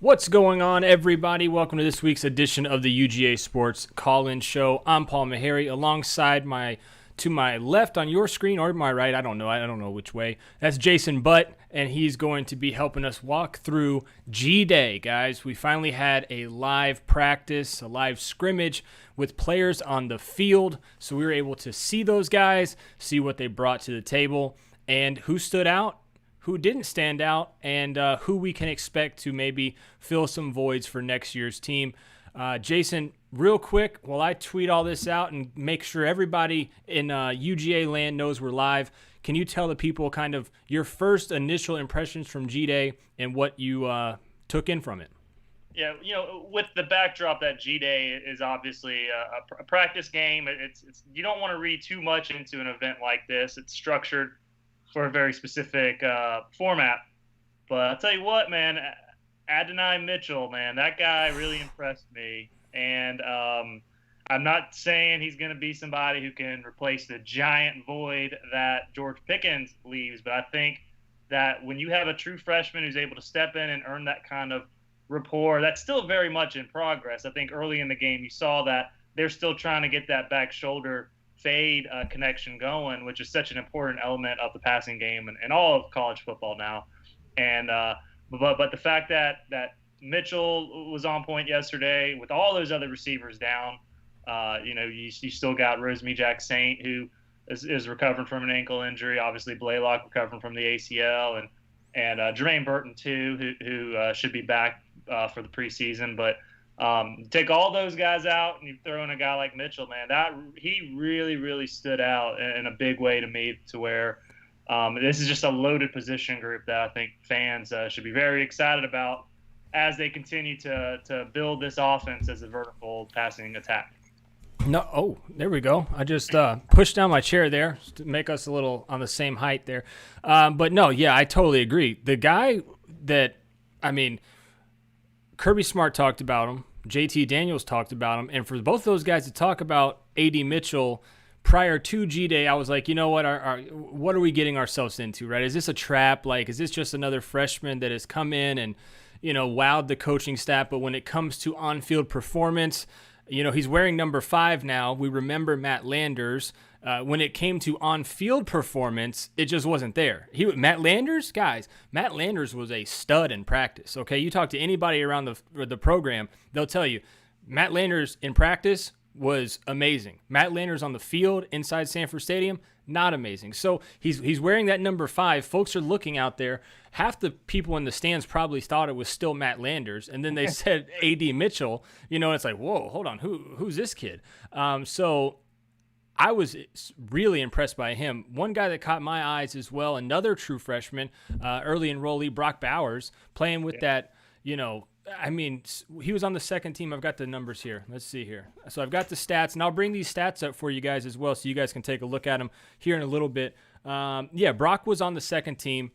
What's going on, everybody? Welcome to this week's edition of the UGA Sports Call-In Show. I'm Paul Maharry, alongside to my left on your screen, or my right, I don't know which way. That's Jason Butt, and he's going to be helping us walk through G-Day, guys. We finally had a live practice, a live scrimmage with players on the field, so we were able to see those guys, see what they brought to the table, and who stood out, who didn't stand out, and who we can expect to maybe fill some voids for next year's team. Jason, real quick, while I tweet all this out and make sure everybody in UGA land knows we're live, can you tell the people kind of your first initial impressions from G-Day and what you took in from it? Yeah, with the backdrop that G-Day is obviously a practice game, it's you don't want to read too much into an event like this. It's structured for a very specific format. But I'll tell you what, man, Adonai Mitchell, man, that guy really impressed me. And I'm not saying he's going to be somebody who can replace the giant void that George Pickens leaves, but I think that when you have a true freshman who's able to step in and earn that kind of rapport, that's still very much in progress. I think early in the game you saw that they're still trying to get that back shoulder fade connection going, which is such an important element of the passing game and all of college football now. And but the fact that Mitchell was on point yesterday with all those other receivers down, you still got Rosemy-Jack-Saint, who is recovering from an ankle injury. Obviously, Blaylock recovering from the ACL, and Jermaine Burton too, who should be back for the preseason. But take all those guys out and you throw in a guy like Mitchell, man, that he really, really stood out in a big way to me, to where this is just a loaded position group that I think fans should be very excited about as they continue to build this offense as a vertical passing attack. There we go. I just pushed down my chair there to make us a little on the same height there. But no, yeah, I totally agree. The guy Kirby Smart talked about him. JT Daniels talked about him. And for both those guys to talk about A.D. Mitchell prior to G-Day, I was like, you know what? What are we getting ourselves into, right? Is this a trap? Like, is this just another freshman that has come in and, wowed the coaching staff? But when it comes to on-field performance, he's wearing number 5 now. We remember Matt Landers. When it came to on-field performance, it just wasn't there. Matt Landers was a stud in practice, okay? You talk to anybody around the program, they'll tell you, Matt Landers in practice was amazing. Matt Landers on the field inside Sanford Stadium, not amazing. So he's wearing that number 5. Folks are looking out there. Half the people in the stands probably thought it was still Matt Landers, and then they said A.D. Mitchell. It's like, whoa, hold on, who's this kid? So I was really impressed by him. One guy that caught my eyes as well, another true freshman, early enrollee, Brock Bowers, playing with that, he was on the second team. I've got the numbers here. Let's see here. So I've got the stats, and I'll bring these stats up for you guys as well so you guys can take a look at them here in a little bit. Brock was on the second team.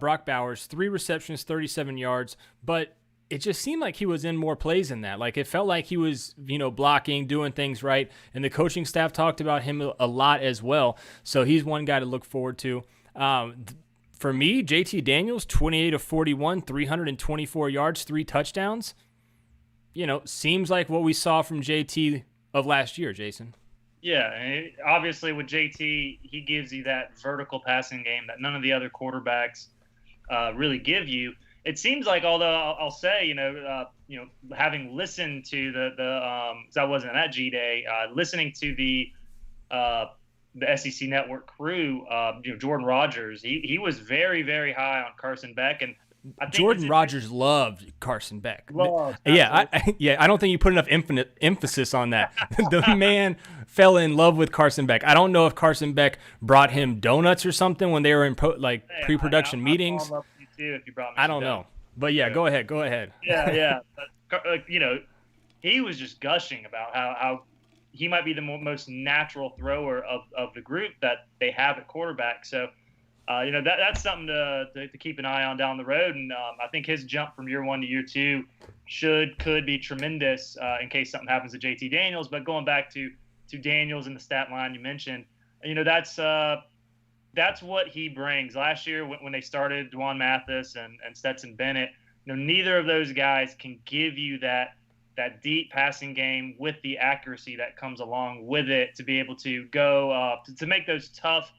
Brock Bowers, 3 receptions, 37 yards, but it just seemed like he was in more plays than that. Like, it felt like he was, blocking, doing things right, and the coaching staff talked about him a lot as well. So he's one guy to look forward to. For me, JT Daniels, 28 of 41, 324 yards, 3 touchdowns. Seems like what we saw from JT of last year, Jason. Yeah, and obviously with JT, he gives you that vertical passing game that none of the other quarterbacks really give you. It seems like, although I'll say, having listened to because I wasn't at G-Day, listening to the SEC Network crew, Jordan Rogers, he was very, very high on Carson Beck, and I think Jordan Rogers loved Carson Beck. Yeah, I don't think you put enough emphasis on that. The man fell in love with Carson Beck. I don't know if Carson Beck brought him donuts or something when they were in pre-production meetings. If you brought me I don't know, but yeah, go ahead. Yeah. But, he was just gushing about how he might be the most natural thrower of the group that they have at quarterback. So, that's something to keep an eye on down the road. And I think his jump from year 1 to year 2 could be tremendous in case something happens to JT Daniels. But going back to Daniels and the stat line you mentioned, that's what he brings. Last year when they started Dwan Mathis and Stetson Bennett, neither of those guys can give you that deep passing game with the accuracy that comes along with it to be able to go to make those tough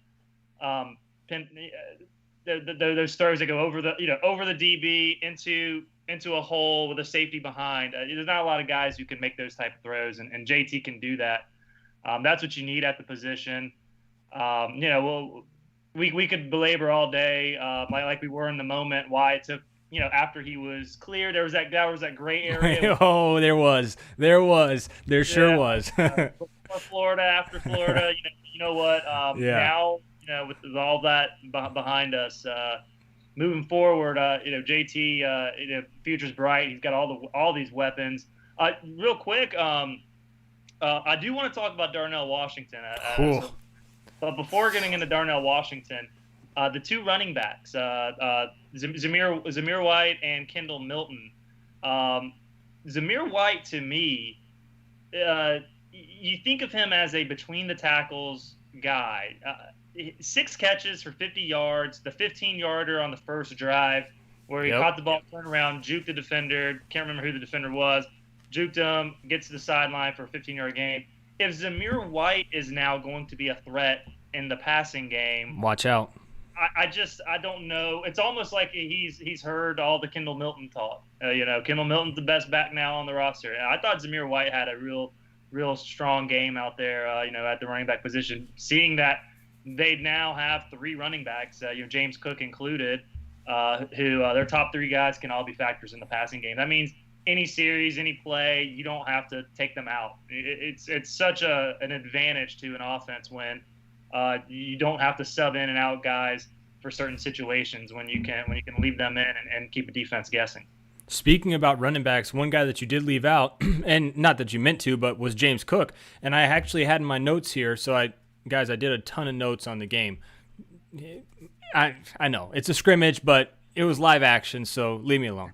those throws that go over the over the DB into a hole with a safety behind. There's not a lot of guys who can make those type of throws, and JT can do that. That's what you need at the position. We could belabor all day, like we were in the moment, why it took. After he was cleared, there was that gray area. Oh, there sure was. Before Florida, after Florida, you know what? Now, with all that behind us, moving forward, JT, future's bright. He's got all these weapons. Real quick, I do want to talk about Darnell Washington. But before getting into Darnell Washington, the two running backs, Zamir White and Kendall Milton. Zamir White, to me, you think of him as a between the tackles guy. 6 catches for 50 yards, the 15-yarder on the first drive where he caught the ball, turned around, juked the defender. Can't remember who the defender was. Juked him, gets to the sideline for a 15-yard gain. If Zamir White is now going to be a threat in the passing game, watch out. I don't know. It's almost like he's heard all the Kendall Milton talk. Kendall Milton's the best back now on the roster. And I thought Zamir White had a real strong game out there, at the running back position. Seeing that they now have 3 running backs, James Cook included, who their top 3 guys can all be factors in the passing game. That means any series, any play, you don't have to take them out. It's such an advantage to an offense when you don't have to sub in and out guys for certain situations when you can leave them in and keep a defense guessing. Speaking about running backs, one guy that you did leave out, and not that you meant to, but was James Cook. And I actually had in my notes here, so I did a ton of notes on the game. I know it's a scrimmage, but it was live action, so leave me alone.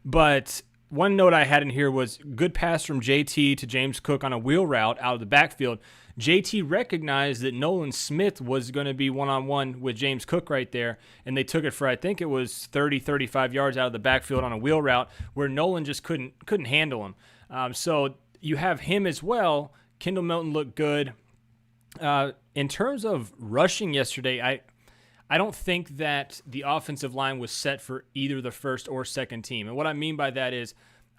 But one note I had in here was good pass from JT to James Cook on a wheel route out of the backfield. JT recognized that Nolan Smith was going to be one-on-one with James Cook right there, and they took it for, I think it was 30, 35 yards out of the backfield on a wheel route where Nolan just couldn't handle him. So you have him as well. Kendall Milton looked good. In terms of rushing yesterday, I don't think that the offensive line was set for either the first or second team. And what I mean by that is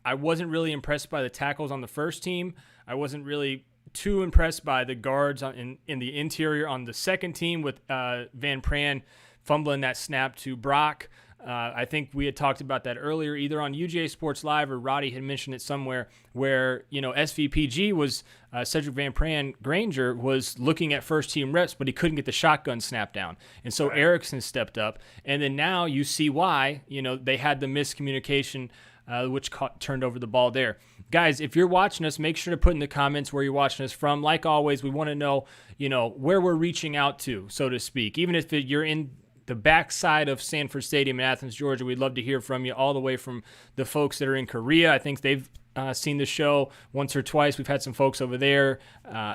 I wasn't really impressed by the tackles on the first team. I wasn't really too impressed by the guards in the interior on the second team with Van Pran fumbling that snap to Brock. I think we had talked about that earlier, either on UGASports Live or Roddy had mentioned it somewhere, where SVPG was Cedric Van Pran Granger was looking at first team reps, but he couldn't get the shotgun snap down, and so Erickson stepped up, and then now you see why they had the miscommunication, which turned over the ball there. Guys, if you're watching us, make sure to put in the comments where you're watching us from. Like always, we want to know where we're reaching out to, so to speak, even if you're in the backside of Sanford Stadium in Athens, Georgia. We'd love to hear from you, all the way from the folks that are in Korea. I think they've seen the show once or twice. We've had some folks over there.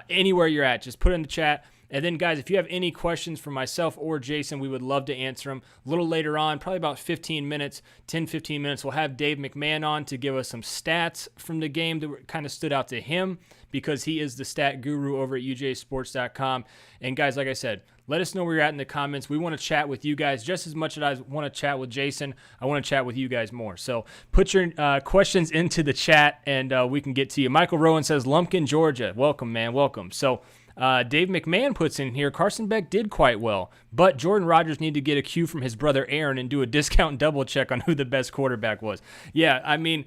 Anywhere you're at, just put it in the chat. And then, guys, if you have any questions for myself or Jason, we would love to answer them. A little later on, probably about 15 minutes, we'll have Dave McMahon on to give us some stats from the game that kind of stood out to him, because he is the stat guru over at UGASports.com. And, guys, like I said, let us know where you're at in the comments. We want to chat with you guys just as much as I want to chat with Jason. I want to chat with you guys more. So put your questions into the chat, and we can get to you. Michael Rowan says, Lumpkin, Georgia. Welcome, man. Welcome. So Dave McMahon puts in here, Carson Beck did quite well, but Jordan Rodgers needed to get a cue from his brother Aaron and do a discount double check on who the best quarterback was. Yeah, I mean,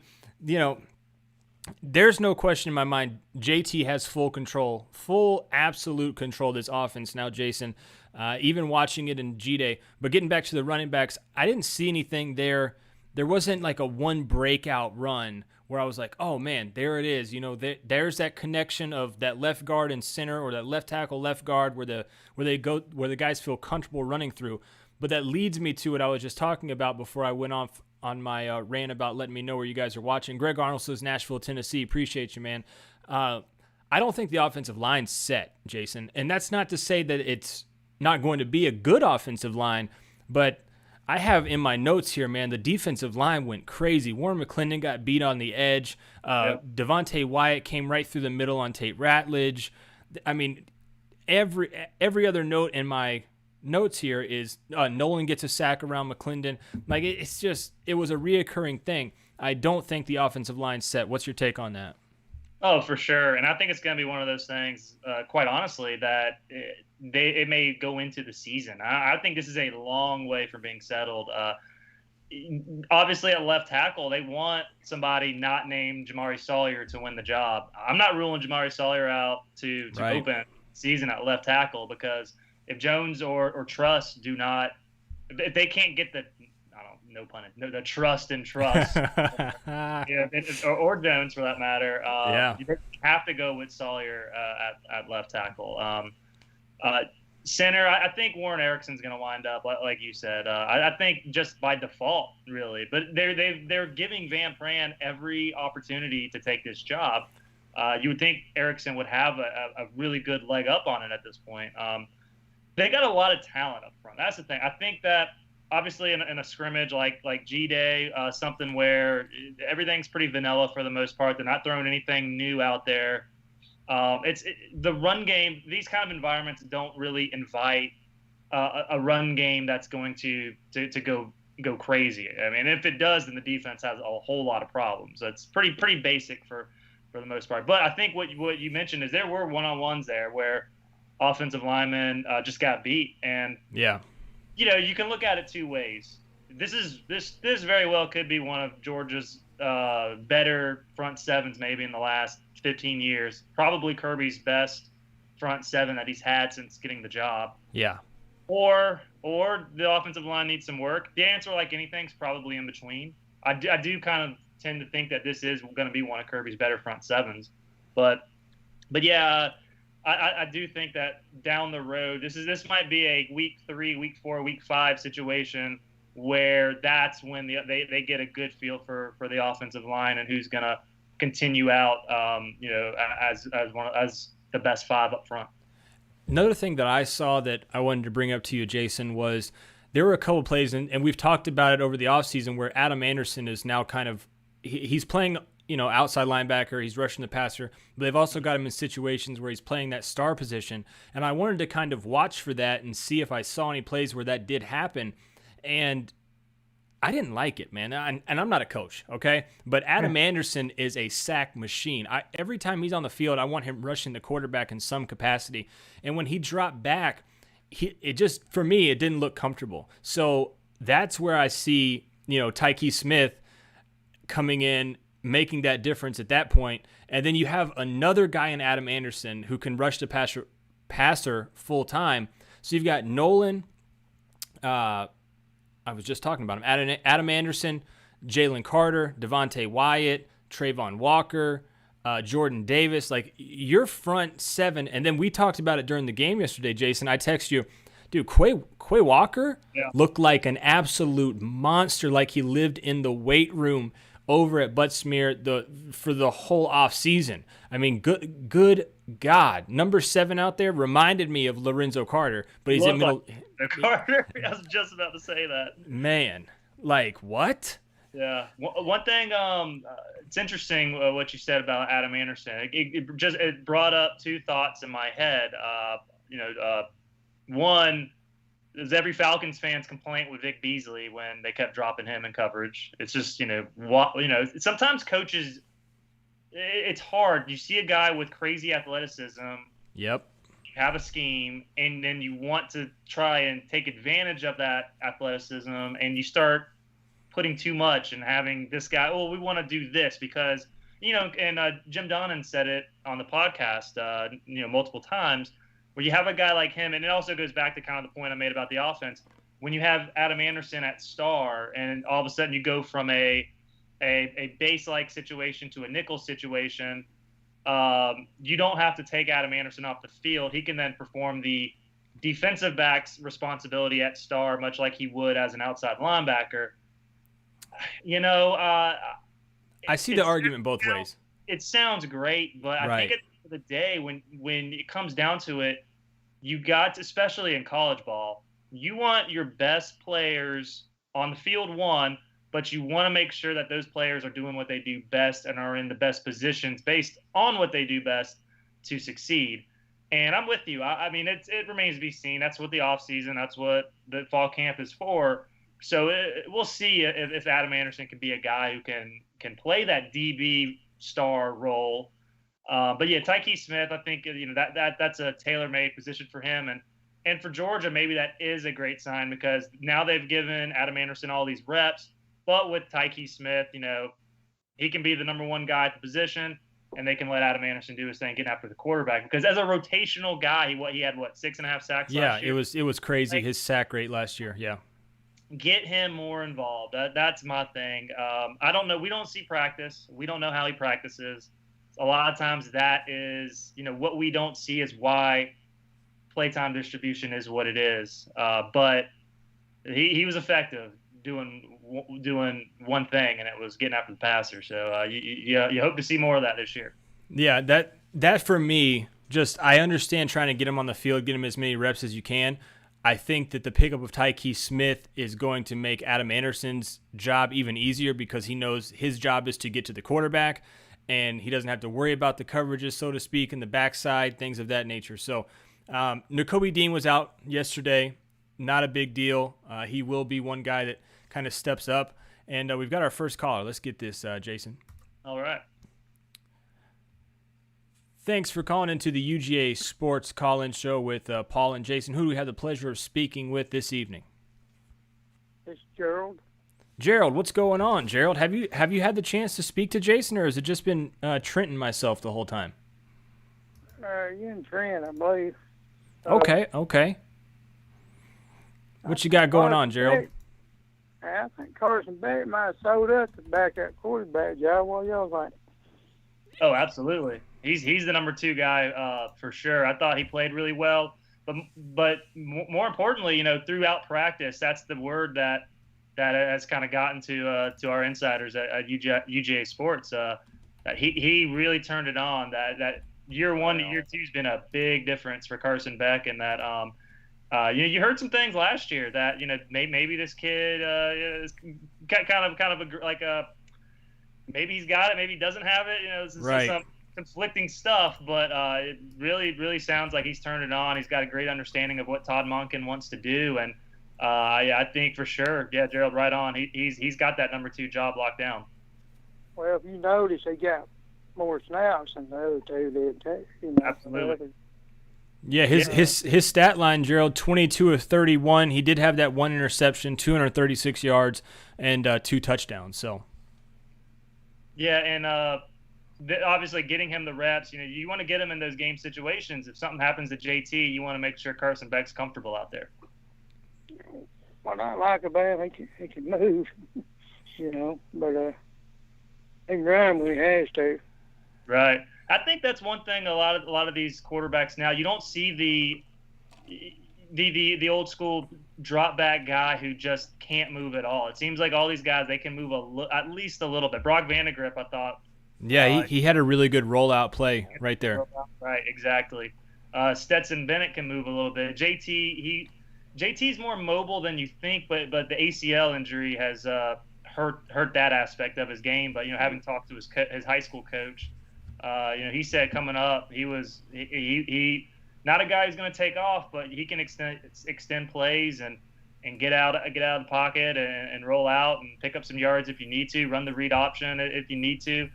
there's no question in my mind. JT has full absolute control of this offense now, Jason, even watching it in G-Day. But getting back to the running backs, I didn't see anything there. There wasn't like a one breakout run where I was like, oh, man, there it is. There's that connection of that left guard and center, or that left tackle, left guard, where the guys feel comfortable running through. But that leads me to what I was just talking about before I went off on my rant about letting me know where you guys are watching. Greg Arnold says Nashville, Tennessee. Appreciate you, man. I don't think the offensive line's set, Jason. And that's not to say that it's not going to be a good offensive line, but I have in my notes here, man, the defensive line went crazy. Warren McClendon got beat on the edge. Devontae Wyatt came right through the middle on Tate Ratledge. I mean, every other note in my notes here is Nolan gets a sack around McClendon. Like, it was a reoccurring thing. I don't think the offensive line's set. What's your take on that? Oh, for sure. And I think it's going to be one of those things, quite honestly, that it may go into the season. I think this is a long way from being settled. Obviously, at left tackle, they want somebody not named Jamari Sawyer to win the job. I'm not ruling Jamari Sawyer out to open season at left tackle, because if Jones or Truss do not, if they can't get the the trust and trust, or Jones for that matter, you have to go with Sawyer at left tackle. Center, I think Warren Erickson's going to wind up, like you said. I think just by default, really. But they're giving Van Pran every opportunity to take this job. You would think Erickson would have a really good leg up on it at this point. They got a lot of talent up front. That's the thing. I think that obviously in a scrimmage like G-Day, something where everything's pretty vanilla for the most part. They're not throwing anything new out there. The run game. These kind of environments don't really invite a run game that's going to go crazy. I mean, if it does, then the defense has a whole lot of problems. It's pretty basic for the most part. But I think what you mentioned is there were one-on-ones there where offensive linemen just got beat, and you can look at it two ways. This very well could be one of Georgia's better front sevens maybe in the last 15 years. Probably Kirby's best front seven that he's had since getting the job. Yeah. Or the offensive line needs some work. The answer, like anything, is probably in between. I do kind of tend to think that this is going to be one of Kirby's better front sevens. But yeah, I do think that down the road, this might be a week 3, week 4, week 5 situation where that's when they get a good feel for the offensive line and who's going to continue out, as the best 5 up front. Another thing that I saw that I wanted to bring up to you, Jason, was there were a couple plays, and we've talked about it over the offseason, where Adam Anderson is now kind of he's playing outside linebacker. He's rushing the passer, but they've also got him in situations where he's playing that star position. And I wanted to kind of watch for that and see if I saw any plays where that did happen. And I didn't like it, man. And I'm not a coach, okay? But Adam Anderson is a sack machine. Every time he's on the field, I want him rushing the quarterback in some capacity. And when he dropped back, for me, it didn't look comfortable. So that's where I see, Tyke Smith coming in, making that difference at that point. And then you have another guy in Adam Anderson who can rush the passer full time. So you've got Nolan, I was just talking about him, Adam Anderson, Jalen Carter, Devontae Wyatt, Trayvon Walker, Jordan Davis. Like, your front 7, and then we talked about it during the game yesterday, Jason. I text you, dude, Quay Walker looked like an absolute monster, like he lived in the weight room over at Butt Smear for the whole off season. I mean, good God, number 7 out there reminded me of Lorenzo Carter, but he's in middle. Carter, I was just about to say that. Man, like what? Yeah, one thing. It's interesting what you said about Adam Anderson. It brought up 2 thoughts in my head. One is every Falcons fan's complaint with Vic Beasley when they kept dropping him in coverage. It's just, sometimes coaches, it's hard. You see a guy with crazy athleticism. Yep. You have a scheme, and then you want to try and take advantage of that athleticism, and you start putting too much and having this guy, we want to do this because, and Jim Donnan said it on the podcast, multiple times, where you have a guy like him, and it also goes back to kind of the point I made about the offense. When you have Adam Anderson at star, and all of a sudden you go from a base-like situation to a nickel situation, you don't have to take Adam Anderson off the field. He can then perform the defensive back's responsibility at star, much like he would as an outside linebacker. I see the argument both ways. It sounds great, but I think at the end of the day, when it comes down to it, you got to, especially in college ball, you want your best players on the field, one, but you want to make sure that those players are doing what they do best and are in the best positions based on what they do best to succeed. And I'm with you. I mean, it remains to be seen. That's what the offseason, that's what the fall camp is for. So we'll see if Adam Anderson can be a guy who can play that DB star role. But yeah, Tyke Smith, I think that's a tailor-made position for him, and for Georgia, maybe that is a great sign because now they've given Adam Anderson all these reps. But with Tyke Smith, he can be the number one guy at the position, and they can let Adam Anderson do his thing, getting after the quarterback. Because as a rotational guy, he had 6.5 sacks last year? Yeah, it was crazy, his sack rate last year. Yeah. Get him more involved. That's my thing. I don't know. We don't see practice. We don't know how he practices. A lot of times that is, what we don't see is why playtime distribution is what it is. But he was effective doing one thing, and it was getting after the passer. So you hope to see more of that this year. Yeah, that for me, just I understand trying to get him on the field, get him as many reps as you can. I think that the pickup of Tyke Smith is going to make Adam Anderson's job even easier because he knows his job is to get to the quarterback, and he doesn't have to worry about the coverages, so to speak, in the backside, things of that nature. So Nakobe Dean was out yesterday. Not a big deal. He will be one guy that kind of steps up. And we've got our first caller. Let's get this, Jason. All right. Thanks for calling into the UGA Sports Call-In Show with Paul and Jason. Who do we have the pleasure of speaking with this evening? It's Gerald. Gerald, what's going on? Gerald, have you had the chance to speak to Jason, or has it just been Trent and myself the whole time? You and Trent, I believe. Okay. What you got going on, Gerald? I think Carson Beck might have sold us to back that quarterback job. What y'all think? Oh, absolutely. He's the number 2 guy for sure. I thought he played really well, but more importantly, throughout practice, that's the word that has kind of gotten to our insiders at UGASports. That he really turned it on. That year 1 to year 2 has been a big difference for Carson Beck, and that you heard some things last year that maybe this kid is kind of maybe he's got it, maybe he doesn't have it. This is right. Some conflicting stuff, but it really sounds like he's turned it on. He's got a great understanding of what Todd Monken wants to do, and I think for sure, yeah, Gerald, right on. He's got that number 2 job locked down. Well, if you notice, he got more snaps than the other 2 did too. Absolutely. Yeah, his stat line, Gerald, 22 of 31. He did have that 1 interception, 236 yards, and 2 touchdowns. So. Yeah, and obviously getting him the reps, you want to get him in those game situations. If something happens to JT, you want to make sure Carson Beck's comfortable out there. What I like about him, he can move, but he can run when he has to. Right. I think that's one thing. A lot of these quarterbacks now, you don't see the old school drop back guy who just can't move at all. It seems like all these guys, they can move at least a little bit. Brock Vandegrift, I thought. Yeah, he had a really good rollout play right there. Right, exactly. Stetson Bennett can move a little bit. JT's more mobile than you think, but the ACL injury has hurt that aspect of his game. But having talked to his high school coach, he said coming up, he not a guy who's going to take off, but he can extend plays and get out of the pocket and roll out and pick up some yards if you need to, run the read option if you need to.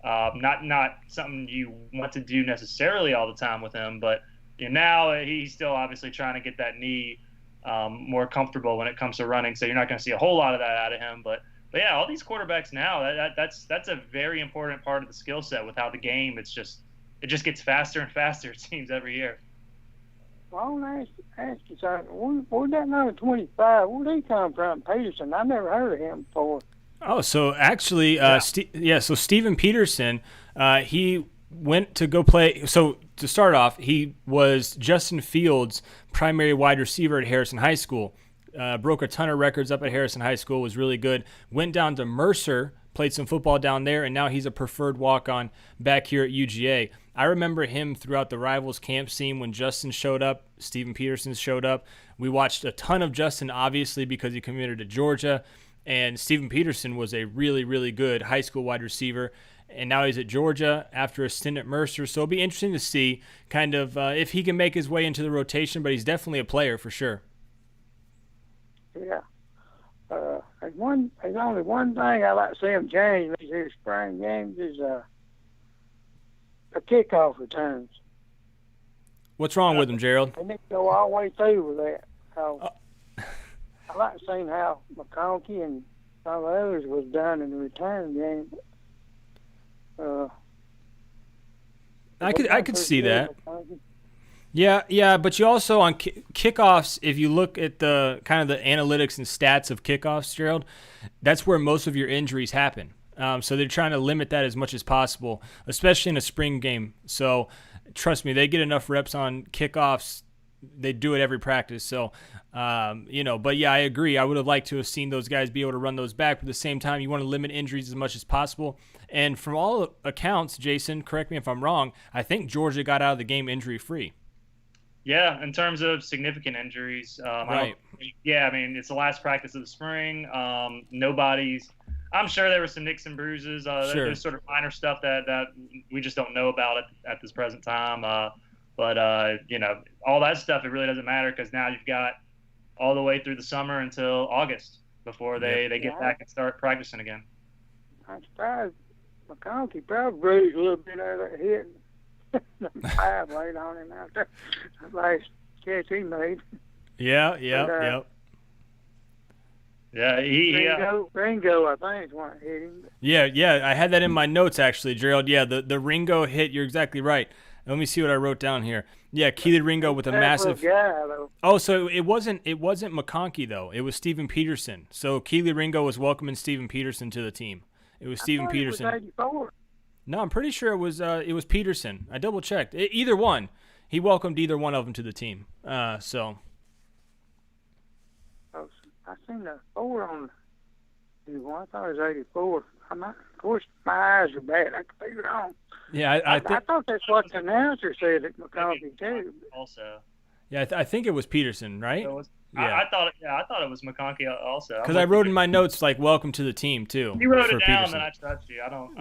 Not something you want to do necessarily all the time with him, but now he's still obviously trying to get that knee more comfortable when it comes to running. So you're not going to see a whole lot of that out of him, but yeah, all these quarterbacks now, that's a very important part of the skill set with how the game, it just gets faster and faster, it seems, every year. Well, I want to ask you something. Where'd that number 25, where'd he come from, Peterson? I never heard of him before. Oh, so actually, so Steven Peterson, he went to go play. So to start off, he was Justin Fields' primary wide receiver at Harrison High School. Broke a ton of records up at Harrison High School, was really good. Went down to Mercer, played some football down there, and now he's a preferred walk-on back here at UGA. I remember him throughout the Rivals camp scene when Justin showed up, Steven Peterson showed up. We watched a ton of Justin, obviously, because he committed to Georgia. And Steven Peterson was a really, really good high school wide receiver. And now he's at Georgia after a stint at Mercer. So it'll be interesting to see kind of if he can make his way into the rotation, but he's definitely a player for sure. Yeah. There's only one thing I like to see him change these here spring games is the kickoff returns. What's wrong with him, Gerald? They need to go all the way through with that. I like seeing how McConkey and some of the others was done in the return game. I could see that. Yeah, but you also on kickoffs, if you look at the kind of the analytics and stats of kickoffs, Gerald, that's where most of your injuries happen. So they're trying to limit that as much as possible, especially in a spring game. So trust me, they get enough reps on kickoffs. They do it every practice. So, but yeah, I agree. I would have liked to have seen those guys be able to run those back. But at the same time, you want to limit injuries as much as possible. And from all accounts, Jason, correct me if I'm wrong, I think Georgia got out of the game injury-free. Yeah, in terms of significant injuries. Right. I mean, it's the last practice of the spring. I'm sure there were some nicks and bruises. Sure. There's sort of minor stuff that we just don't know about at this present time. But all that stuff, it really doesn't matter because now you've got all the way through the summer until August before they get back and start practicing again. I'm surprised McConkey probably bruised a little bit out of that hit. The 5 laid on him out there. That last catch he made. Yeah. Ringo, I think, is one that hit him. Yeah, I had that in my notes, actually, Gerald. Yeah, the Ringo hit, you're exactly right. Let me see what I wrote down here. Yeah, Keely Ringo with a massive. Guy, though. Oh, so it wasn't McConkey though. It was Steven Peterson. So Keely Ringo was welcoming Steven Peterson to the team. It was Steven Peterson. It was 84. No, I'm pretty sure it was Peterson. I double checked. Either one. He welcomed either one of them to the team. So. Oh, I seen the 4 on the one. I thought it was 84. Of course, my eyes are bad. I could figure it on. Yeah, I thought that's what the announcer said at McConkey too. Also. Yeah, I think it was Peterson, right? Yeah. I thought it was McConkey also. Because I wrote in my notes like "Welcome to the team" too. You wrote it down, Peterson. then I trust you. I don't.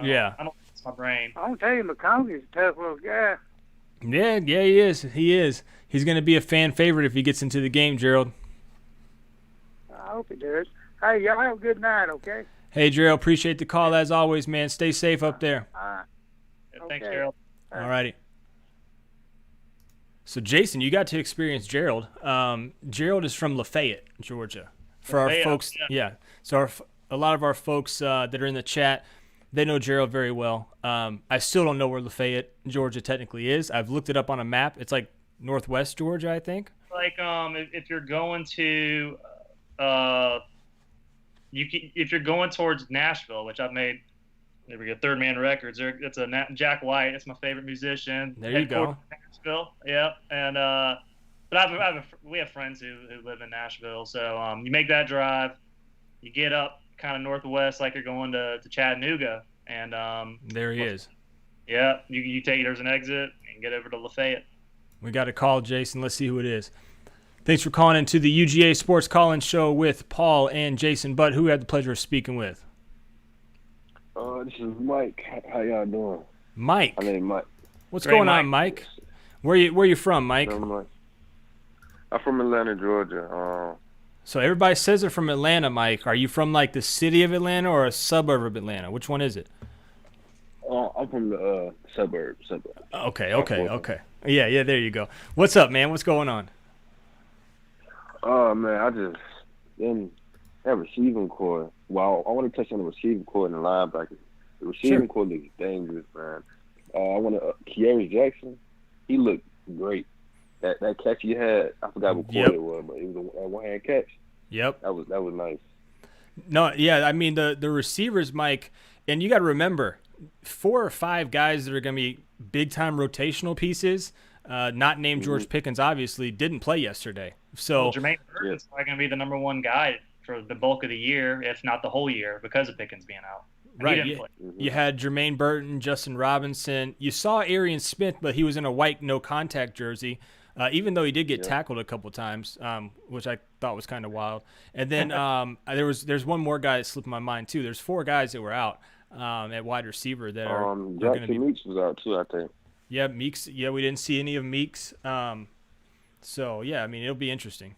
It's my brain. I don't tell you, McConkey's a tough little guy. Yeah, he is. He's going to be a fan favorite if he gets into the game, Gerald. I hope he does. Hey, y'all have a good night, okay? Hey, Gerald, appreciate the call as always, man. Stay safe up there. All right. Thanks, Gerald. All righty. So, Jason, you got to experience Gerald. Gerald is from Lafayette, Georgia. For our folks, So a lot of our folks that are in the chat, they know Gerald very well. I still don't know where Lafayette, Georgia technically is. I've looked it up on a map. It's like northwest Georgia, I think. Like if you're going to if you're going towards Nashville, which I've made, there we go, Third Man Records. It's Jack White. That's my favorite musician. There you go. Nashville, yeah. And but we have friends who live in Nashville. So you make that drive, you get up kind of northwest, like you're going to Chattanooga, and there he is. Yeah, you take, there's an exit and get over to Lafayette. We got a call, Jason. Let's see who it is. Thanks for calling into the UGA Sports Call-In Show with Paul and Jason Butt. Who we had the pleasure of speaking with? This is Mike. How y'all doing? Mike. My name is Mike. What's going on, Mike? Where you from, Mike? I'm from Atlanta, Georgia. So everybody says they're from Atlanta, Mike. Are you from like the city of Atlanta or a suburb of Atlanta? Which one is it? I'm from the suburbs. Okay. Yeah, there you go. What's up, man? What's going on? Oh, man, I just in that receiving core. Well, I want to touch on the receiving core and the linebacker. The receiving core looks dangerous, man. I want to Kearis Jackson. He looked great. That catch he had, I forgot what quarter it was, but it was a one-hand catch. Yep. That was nice. No, yeah, I mean the receivers, Mike, and you got to remember, 4 or 5 guys that are going to be big-time rotational pieces, not named George Pickens, obviously, didn't play yesterday. So Jermaine Burton's probably going to be the number 1 guy for the bulk of the year, if not the whole year, because of Pickens being out. Right. You had Jermaine Burton, Justin Robinson. You saw Arian Smith, but he was in a white no-contact jersey. even though he did get tackled a couple times, which I thought was kind of wild. And then there's one more guy that slipped my mind too. There's 4 guys that were out at wide receiver that are going to be. Meeks was out too, I think. Yeah, Meeks. Yeah, we didn't see any of Meeks. So yeah, I mean, it'll be interesting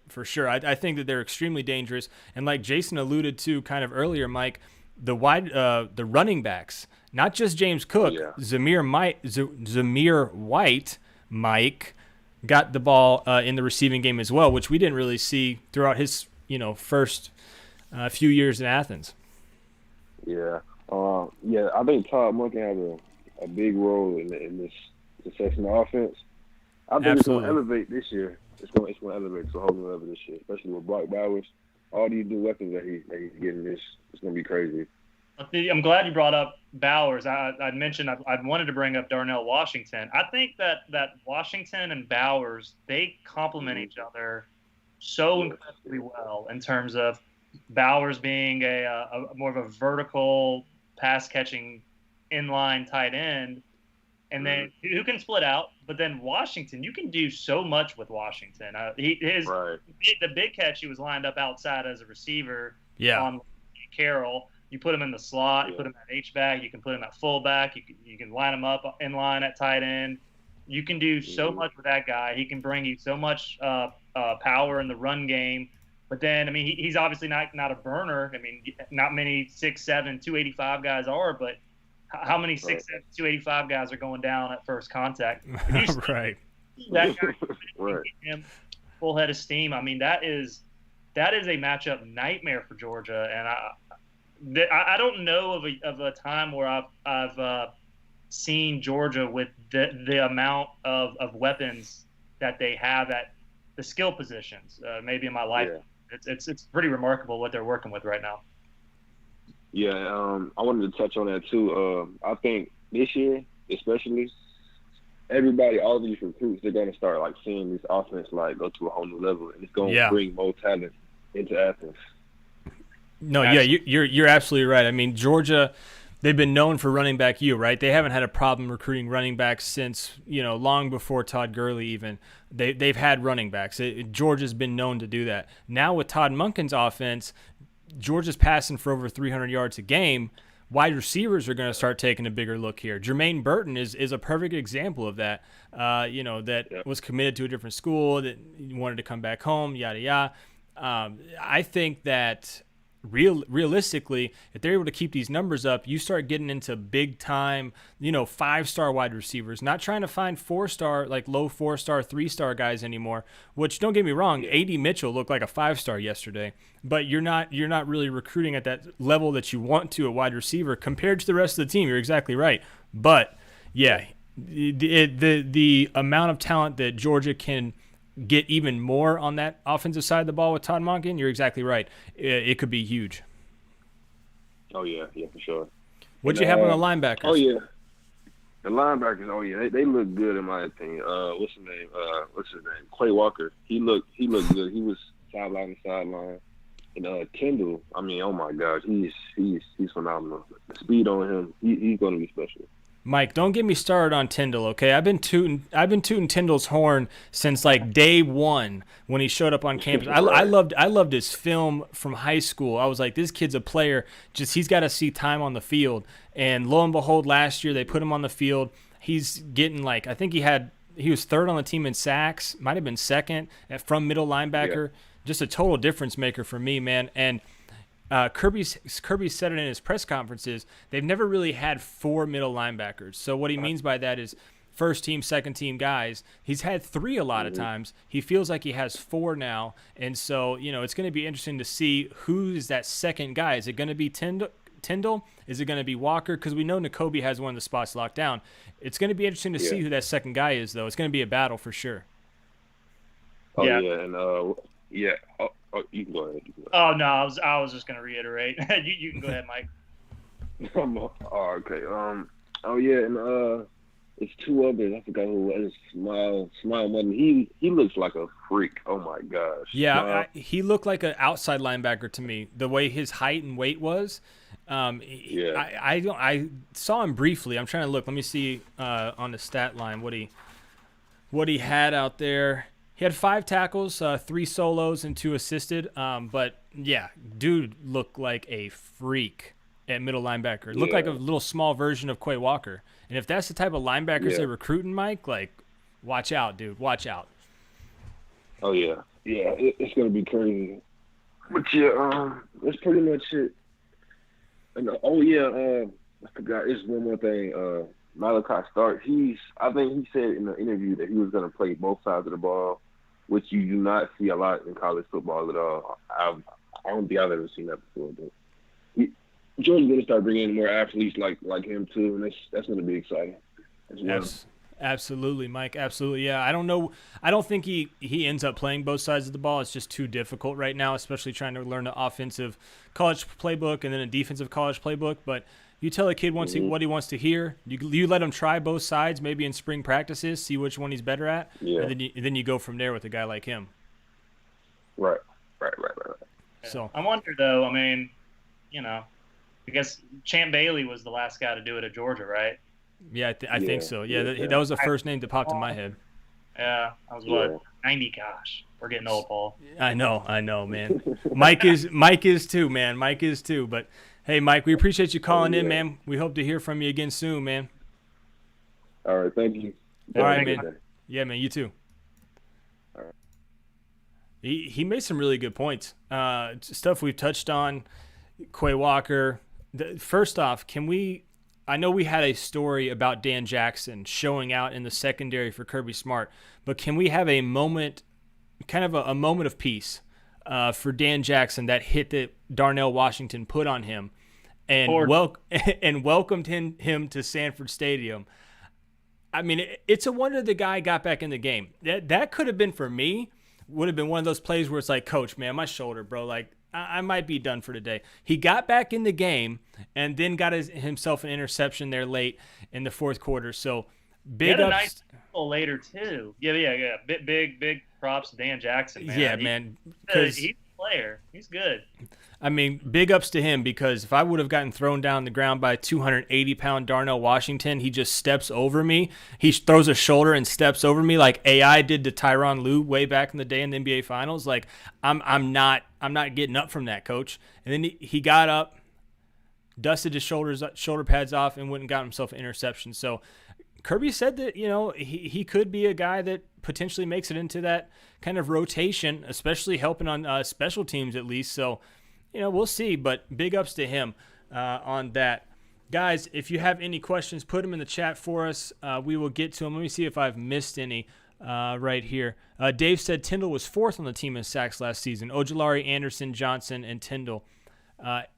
for sure. I think that they're extremely dangerous, and like Jason alluded to kind of earlier, Mike, the running backs, not just James Cook, Zamir White, Mike, got the ball in the receiving game as well, which we didn't really see throughout his first few years in Athens. Yeah, I think Todd Monken has a big role in this success in the offense. I think it's going to elevate this year. It's going to elevate to a whole new level this year, especially with Brock Bowers. All these new weapons that he's getting, it's going to be crazy. I'm glad you brought up Bowers. I'd mentioned I wanted to bring up Darnell Washington. I think that Washington and Bowers, they complement each other so incredibly well in terms of Bowers being a more of a vertical pass-catching inline tight end, and then who can split out. But then Washington, you can do so much with Washington. The big catch, he was lined up outside as a receiver on Carroll. You put him in the slot, you put him at H-back, you can put him at fullback, you can line him up in line at tight end. You can do so much with that guy. He can bring you so much power in the run game. But then, I mean, he's obviously not a burner. I mean, not many 6'7", 285 guys are, but how many 6'7", 285 guys are going down at first contact? Right. That guy, him full head of steam. I mean, that is a matchup nightmare for Georgia, and I don't know of a time where I've seen Georgia with the amount of weapons that they have at the skill positions. Maybe in my life, it's pretty remarkable what they're working with right now. Yeah, I wanted to touch on that too. I think this year, especially, all of these recruits, they're going to start like seeing this offense like go to a whole new level, and it's going to bring more talent into Athens. No, you're absolutely right. I mean, Georgia, they've been known for running back right? They haven't had a problem recruiting running backs since, long before Todd Gurley even. They've had running backs. Georgia's been known to do that. Now with Todd Monken's offense, Georgia's passing for over 300 yards a game. Wide receivers are going to start taking a bigger look here. Jermaine Burton is a perfect example of that. Was committed to a different school, that wanted to come back home, yada yada. I think that realistically, if they're able to keep these numbers up, you start getting into big time, 5-star wide receivers, not trying to find 4-star, like low 4-star, 3-star guys anymore, which don't get me wrong, A.D. Mitchell looked like a 5-star yesterday, but you're not really recruiting at that level that you want to at wide receiver compared to the rest of the team. You're exactly right. But yeah, the amount of talent that Georgia can get even more on that offensive side of the ball with Todd Monken, you're exactly right. It could be huge. Oh, yeah, for sure. What'd you have on the linebackers? Oh, yeah. The linebackers, they look good in my opinion. What's his name? Quay Walker. He looked good. He was sideline to sideline. And Kendall, I mean, oh my gosh, he's phenomenal. The speed on him, he's going to be special. Mike, don't get me started on Tyndall, okay? I've been tooting Tyndall's horn since like day one when he showed up on campus. I loved his film from high school. I was like, this kid's a player. Just he's got to see time on the field. And lo and behold, last year they put him on the field. He's getting like, I think he was third on the team in sacks, might have been second from middle linebacker. Yeah. Just a total difference maker for me, man. And Kirby said it in his press conferences. They've never really had 4 middle linebackers. So what he means by that is first team, second team guys. He's had 3 a lot of times. He feels like he has 4 now. And so, it's going to be interesting to see who is that second guy. Is it going to be Tyndall? Is it going to be Walker? Because we know N'Kobe has one of the spots locked down. It's going to be interesting to see who that second guy is, though. It's going to be a battle for sure. Oh, yeah. And, Oh, you can go ahead. Oh no, I was just gonna reiterate. you can go ahead, Mike. Okay. And it's 2 others. I forgot who it was. Smile Mutton. He looks like a freak. Oh my gosh. Yeah, he looked like an outside linebacker to me. The way his height and weight was. I saw him briefly. I'm trying to look. Let me see on the stat line what he what he had out there. He had 5 tackles, 3 solos, and 2 assisted. But, yeah, dude looked like a freak at middle linebacker. Looked like a little small version of Quay Walker. And if that's the type of linebackers they're recruiting, Mike, like, watch out, dude. Watch out. Oh, yeah. Yeah, it's going to be crazy. But, yeah, that's pretty much it. And, I forgot. It's one more thing. Malachi Stark, I think he said in the interview that he was going to play both sides of the ball, which you do not see a lot in college football at all. I don't think I've ever seen that before. But Georgia's going to start bringing in more athletes like him too, and that's going to be exciting as well. Absolutely, Mike. Absolutely. Yeah, I don't know. I don't think he ends up playing both sides of the ball. It's just too difficult right now, especially trying to learn the offensive college playbook and then a defensive college playbook. But you tell a kid what he wants to hear. You let him try both sides, maybe in spring practices, see which one he's better at, and then you go from there with a guy like him. Right. So I wonder though. I mean, I guess Champ Bailey was the last guy to do it at Georgia, right? Yeah, I think so. Yeah, that was the first name that popped in my head. Yeah, I was 90. Gosh, we're getting old, Paul. I know, man. Mike is too, man. Mike is too. But hey, Mike, we appreciate you calling in, man. We hope to hear from you again soon, man. All right, thank you. All right, man. Yeah, man, you too. All right. He made some really good points. Stuff we've touched on. Quay Walker. First off, I know we had a story about Dan Jackson showing out in the secondary for Kirby Smart, but can we have a moment, kind of a moment of peace for Dan Jackson, that hit that Darnell Washington put on him, and welcomed him to Sanford Stadium? I mean, it's a wonder the guy got back in the game. That could have been, for me, would have been one of those plays where it's like, Coach, man, my shoulder, bro, like, I might be done for today. He got back in the game and then got himself an interception there late in the fourth quarter. So big ups. A nice later too. Yeah. Big props to Dan Jackson, man. Yeah, man. He's a player. He's good. I mean, big ups to him, because if I would have gotten thrown down the ground by 280-pound Darnell Washington, he just steps over me. He throws a shoulder and steps over me like AI did to Tyronn Lue way back in the day in the NBA Finals. Like, I'm not getting up from that, Coach. And then he got up, dusted his shoulder pads off, and went and got himself an interception. So Kirby said that, he could be a guy that potentially makes it into that kind of rotation, especially helping on special teams at least. So, we'll see, but big ups to him on that. Guys, if you have any questions, put them in the chat for us. We will get to them. Let me see if I've missed any right here. Dave said Tyndall was 4th on the team in sacks last season. Ojulari, Anderson, Johnson, and Tyndall. I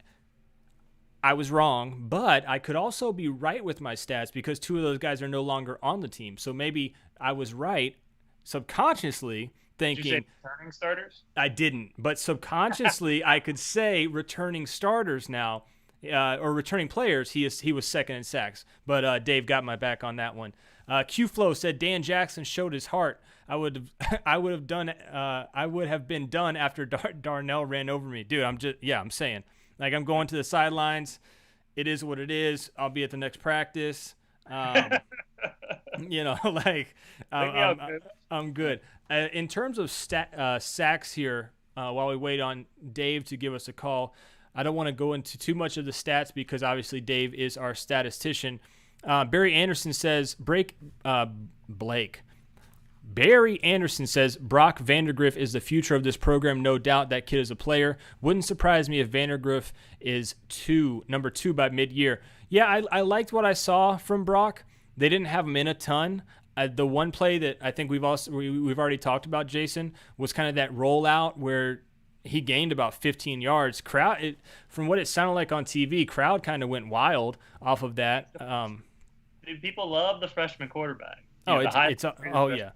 was wrong, but I could also be right with my stats because 2 of those guys are no longer on the team. So maybe I was right subconsciously, thinking. Did you say returning starters? I didn't, but subconsciously I could say returning starters now, or returning players. He was 2nd in sacks, but Dave got my back on that one. Q-Flow said Dan Jackson showed his heart. I would have been done after Darnell ran over me, dude. I'm saying, like, I'm going to the sidelines. It is what it is. I'll be at the next practice. I'm good. In terms of sacks here, while we wait on Dave to give us a call, I don't want to go into too much of the stats because obviously Dave is our statistician. Barry Anderson says Barry Anderson says Brock Vandergriff is the future of this program. No doubt that kid is a player. Wouldn't surprise me if Vandergriff is number 2 by mid-year. Yeah, I liked what I saw from Brock. They didn't have him in a ton. The one play that I think we've already talked about, Jason, was kind of that rollout where he gained about 15 yards. From what it sounded like on TV, crowd kind of went wild off of that. People love the freshman quarterback. Yeah.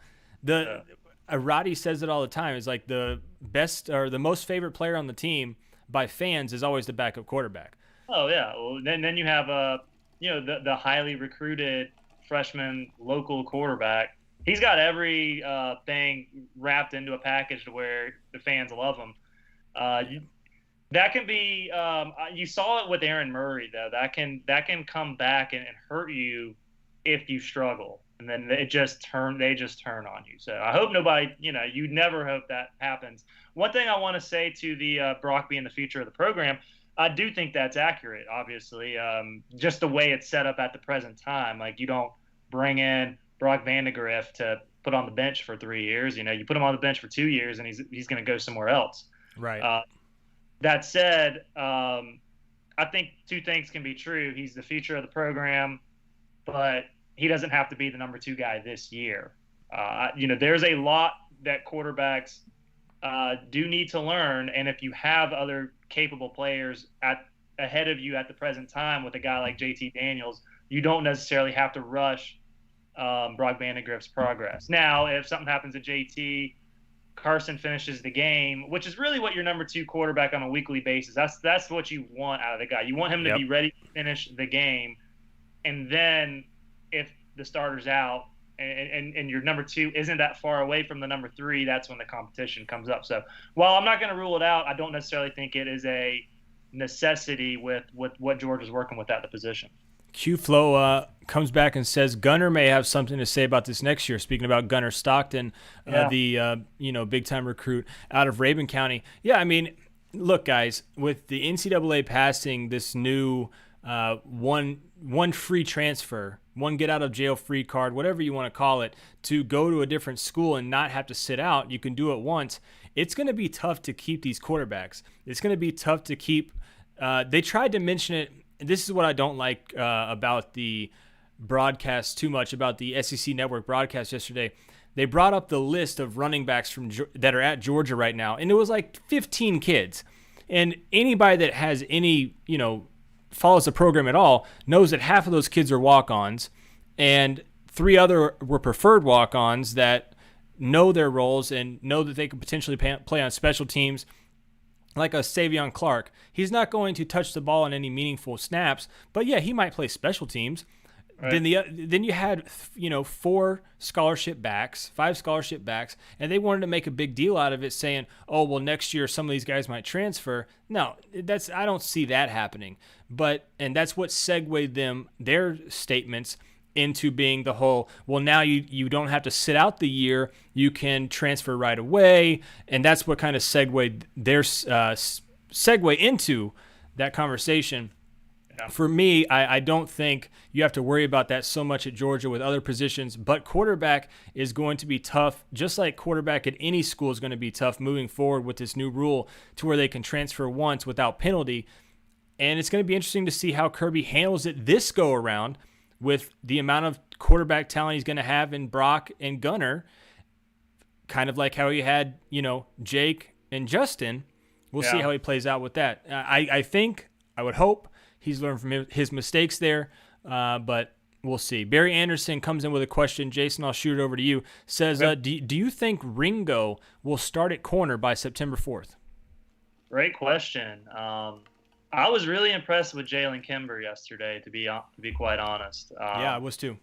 Roddy says it all the time. It's like the best or the most favorite player on the team by fans is always the backup quarterback. Oh yeah. Well, then you have the highly recruited freshman local quarterback. He's got every thing wrapped into a package to where the fans love him. That can be. You saw it with Aaron Murray though. That can come back and hurt you if you struggle. and then they just turn on you. So I hope nobody, you never hope that happens. One thing I want to say to the Brock being the future of the program, I do think that's accurate, obviously. Just the way it's set up at the present time. Like, you don't bring in Brock Vandegrift to put on the bench for 3 years. You put him on the bench for 2 years, and he's going to go somewhere else. Right. That said, I think two things can be true. He's the future of the program, but he doesn't have to be the number 2 guy this year. There's a lot that quarterbacks do need to learn, and if you have other capable players ahead of you at the present time with a guy like JT Daniels, you don't necessarily have to rush Brock Vandegrift's progress. Now, if something happens to JT, Carson finishes the game, which is really what your number 2 quarterback on a weekly basis. That's what you want out of the guy. You want him to be ready to finish the game, and then if the starter's out and your number 2 isn't that far away from the number 3, that's when the competition comes up. So while I'm not going to rule it out, I don't necessarily think it is a necessity with what George is working with at the position. Q-Flow comes back and says Gunner may have something to say about this next year. Speaking about Gunner Stockton, the big-time recruit out of Rabun County. Yeah, I mean, look, guys, with the NCAA passing this new one free transfer, one get-out-of-jail-free card, whatever you want to call it, to go to a different school and not have to sit out, you can do it once. It's going to be tough to keep these quarterbacks. It's going to be tough to keep they tried to mention it. This is what I don't like about the broadcast too much, about the SEC Network broadcast yesterday. They brought up the list of running backs that are at Georgia right now, and it was like 15 kids. And anybody that has any, follows the program at all knows that half of those kids are walk-ons, and 3 other were preferred walk-ons that know their roles and know that they could potentially play on special teams. Like a Savion Clark, he's not going to touch the ball in any meaningful snaps, but yeah, he might play special teams. Right. Then you had 5 scholarship backs, and they wanted to make a big deal out of it, saying, "Oh, well, next year some of these guys might transfer." No, I don't see that happening. And that's what segued their statements into being the whole, well, now you don't have to sit out the year, you can transfer right away, and that's what kind of segued their segue into that conversation. Yeah. For me, I don't think you have to worry about that so much at Georgia with other positions, but quarterback is going to be tough, just like quarterback at any school is going to be tough moving forward with this new rule to where they can transfer once without penalty, and it's going to be interesting to see how Kirby handles it this go-around, with the amount of quarterback talent he's going to have in Brock and Gunner, kind of like how he had, Jake and Justin. We'll see how he plays out with that. I would hope he's learned from his mistakes there, but we'll see. Barry Anderson comes in with a question. Jason, I'll shoot it over to you. Says, do you think Ringo will start at corner by September 4th? Great question. I was really impressed with Jalen Kimber yesterday, to be quite honest. Yeah, I was too.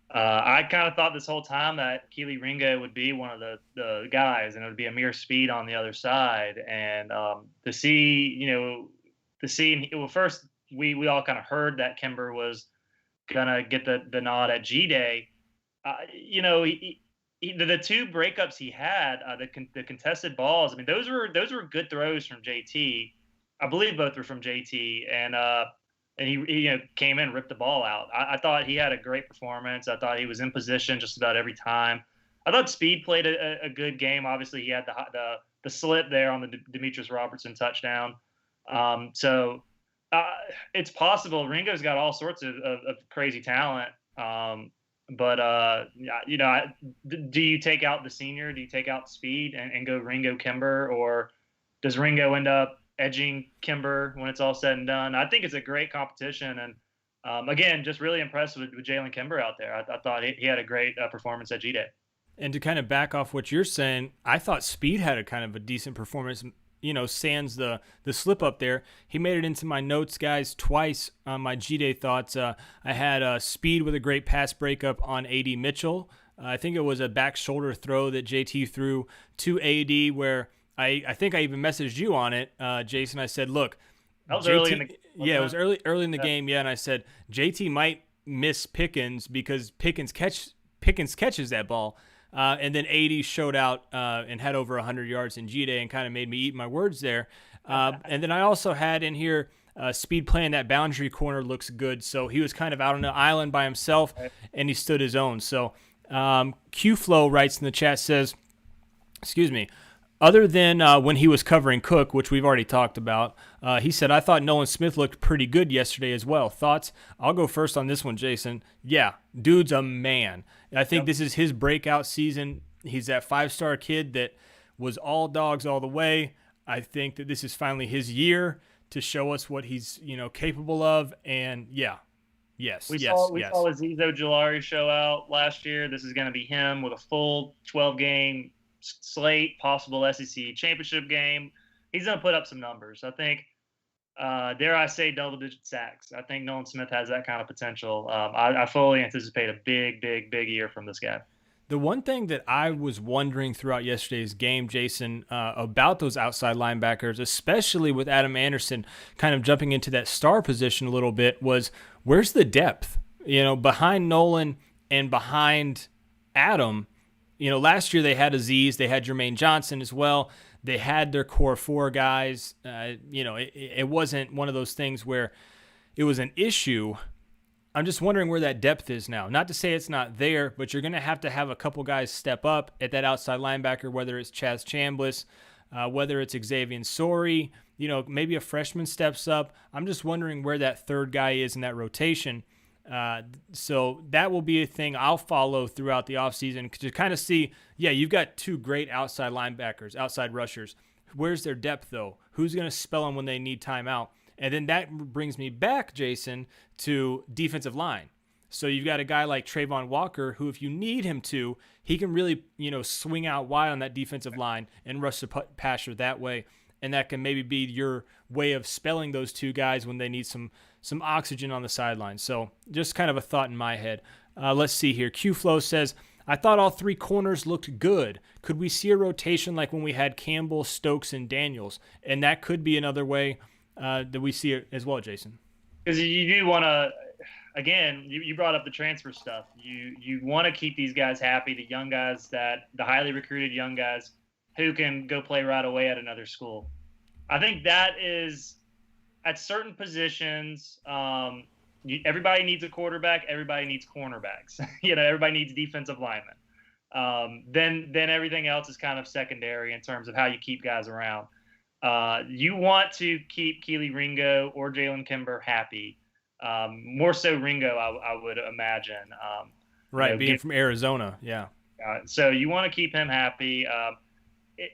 I kind of thought this whole time that Keely Ringo would be one of the guys, and it would be Amir Speed on the other side. And to see, first we all kind of heard that Kimber was gonna get the nod at G-Day. The 2 breakups he had, the contested balls. I mean, those were good throws from JT. I believe both were from JT, and he came in, ripped the ball out. I thought he had a great performance. I thought he was in position just about every time. I thought Speed played a good game. Obviously, he had the slip there on the Demetrius Robertson touchdown. So it's possible. Ringo's got all sorts of crazy talent. Do you take out the senior? Do you take out Speed and go Ringo Kimber, or does Ringo end up edging Kimber when it's all said and done? I think it's a great competition, and again, just really impressed with Jalen Kimber out there. I thought he had a great performance at G-Day. And to kind of back off what you're saying, I thought Speed had a kind of a decent performance. Sans the slip up there. He made it into my notes, guys, twice on my G-Day thoughts. I had Speed with a great pass breakup on A.D. Mitchell. I think it was a back shoulder throw that JT threw to A.D. where I think I even messaged you on it, Jason. I said, look, that was early in the game. Yeah, it was early in the game. Yeah, and I said JT might miss Pickens because Pickens Pickens catches that ball. And then 80 showed out and had over 100 yards in G-Day and kind of made me eat my words there. And then I also had in here Speed playing that boundary corner looks good. So he was kind of out on the island by himself, and he stood his own. So Q-Flow writes in the chat, says, excuse me, other than when he was covering Cook, which we've already talked about, he said, I thought Nolan Smith looked pretty good yesterday as well. Thoughts? I'll go first on this one, Jason. Yeah, dude's a man. I think this is his breakout season. He's that 5-star kid that was all dogs all the way. I think that this is finally his year to show us what he's, capable of. And yes. We saw Azeez Ojulari show out last year. This is going to be him with a full 12-game slate, possible SEC championship game. He's going to put up some numbers. I think, dare I say, double-digit sacks. I think Nolan Smith has that kind of potential. I fully anticipate a big year from this guy. The one thing that I was wondering throughout yesterday's game, Jason, about those outside linebackers, especially with Adam Anderson kind of jumping into that star position a little bit, was where's the depth? Behind Nolan and behind Adam. Last year they had Azeez, they had Jermaine Johnson as well. They had their core 4 guys. It wasn't one of those things where it was an issue. I'm just wondering where that depth is now. Not to say it's not there, but you're going to have a couple guys step up at that outside linebacker, whether it's Chaz Chambliss, whether it's Xavier Sori, maybe a freshman steps up. I'm just wondering where that third guy is in that rotation. So that will be a thing I'll follow throughout the offseason to kind of see, you've got 2 great outside linebackers, outside rushers. Where's their depth, though? Who's going to spell them when they need timeout? And then that brings me back, Jason, to defensive line. So you've got a guy like Trayvon Walker who, if you need him to, he can really, swing out wide on that defensive line and rush the passer that way. And that can maybe be your way of spelling those 2 guys when they need some oxygen on the sideline. So just kind of a thought in my head. Let's see here. Q-Flow says, I thought all 3 corners looked good. Could we see a rotation like when we had Campbell, Stokes, and Daniels? And that could be another way that we see it as well, Jason. Because you do want to, again, you brought up the transfer stuff. You want to keep these guys happy, the young guys, the highly recruited young guys who can go play right away at another school. I think that is, at certain positions, everybody needs a quarterback, everybody needs cornerbacks. Everybody needs defensive linemen. Then everything else is kind of secondary in terms of how you keep guys around. You want to keep Keely Ringo or Jalen Kimber happy. More so Ringo, I would imagine. Being from Arizona, yeah. So you want to keep him happy.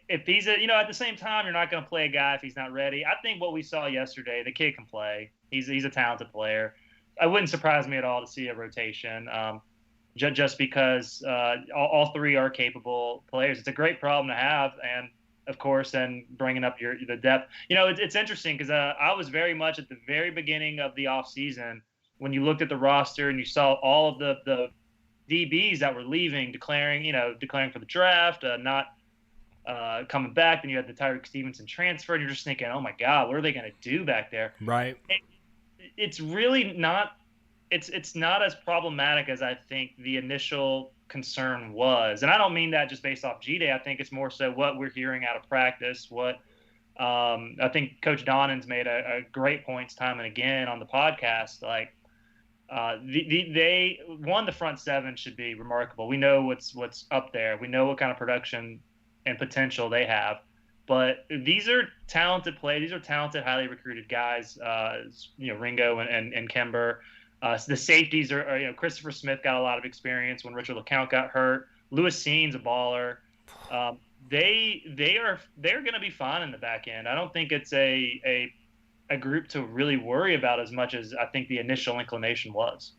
If he's at the same time, you're not going to play a guy if he's not ready. I think what we saw yesterday, the kid can play. He's a talented player. It wouldn't surprise me at all to see a rotation, just because all 3 are capable players. It's a great problem to have, and of course, then bringing up the depth. It's interesting because I was very much at the very beginning of the offseason when you looked at the roster and you saw all of the DBs that were leaving, declaring for the draft, not coming back. Then you had the Tyreek Stevenson transfer, and you're just thinking, oh my God, what are they going to do back there? Right. It's really not. It's not as problematic as I think the initial concern was. And I don't mean that just based off G-Day. I think it's more so what we're hearing out of practice, what I think Coach Donnan's made a great points time and again on the podcast. Like the front 7 should be remarkable. We know what's up there. We know what kind of production and potential they have. But these are talented players. These are talented, highly recruited guys, Ringo and Kimber. The safeties are Christopher Smith got a lot of experience when Richard LeCount got hurt. Lewis Seen's a baller. They're going to be fine in the back end. I don't think it's a group to really worry about as much as I think the initial inclination was.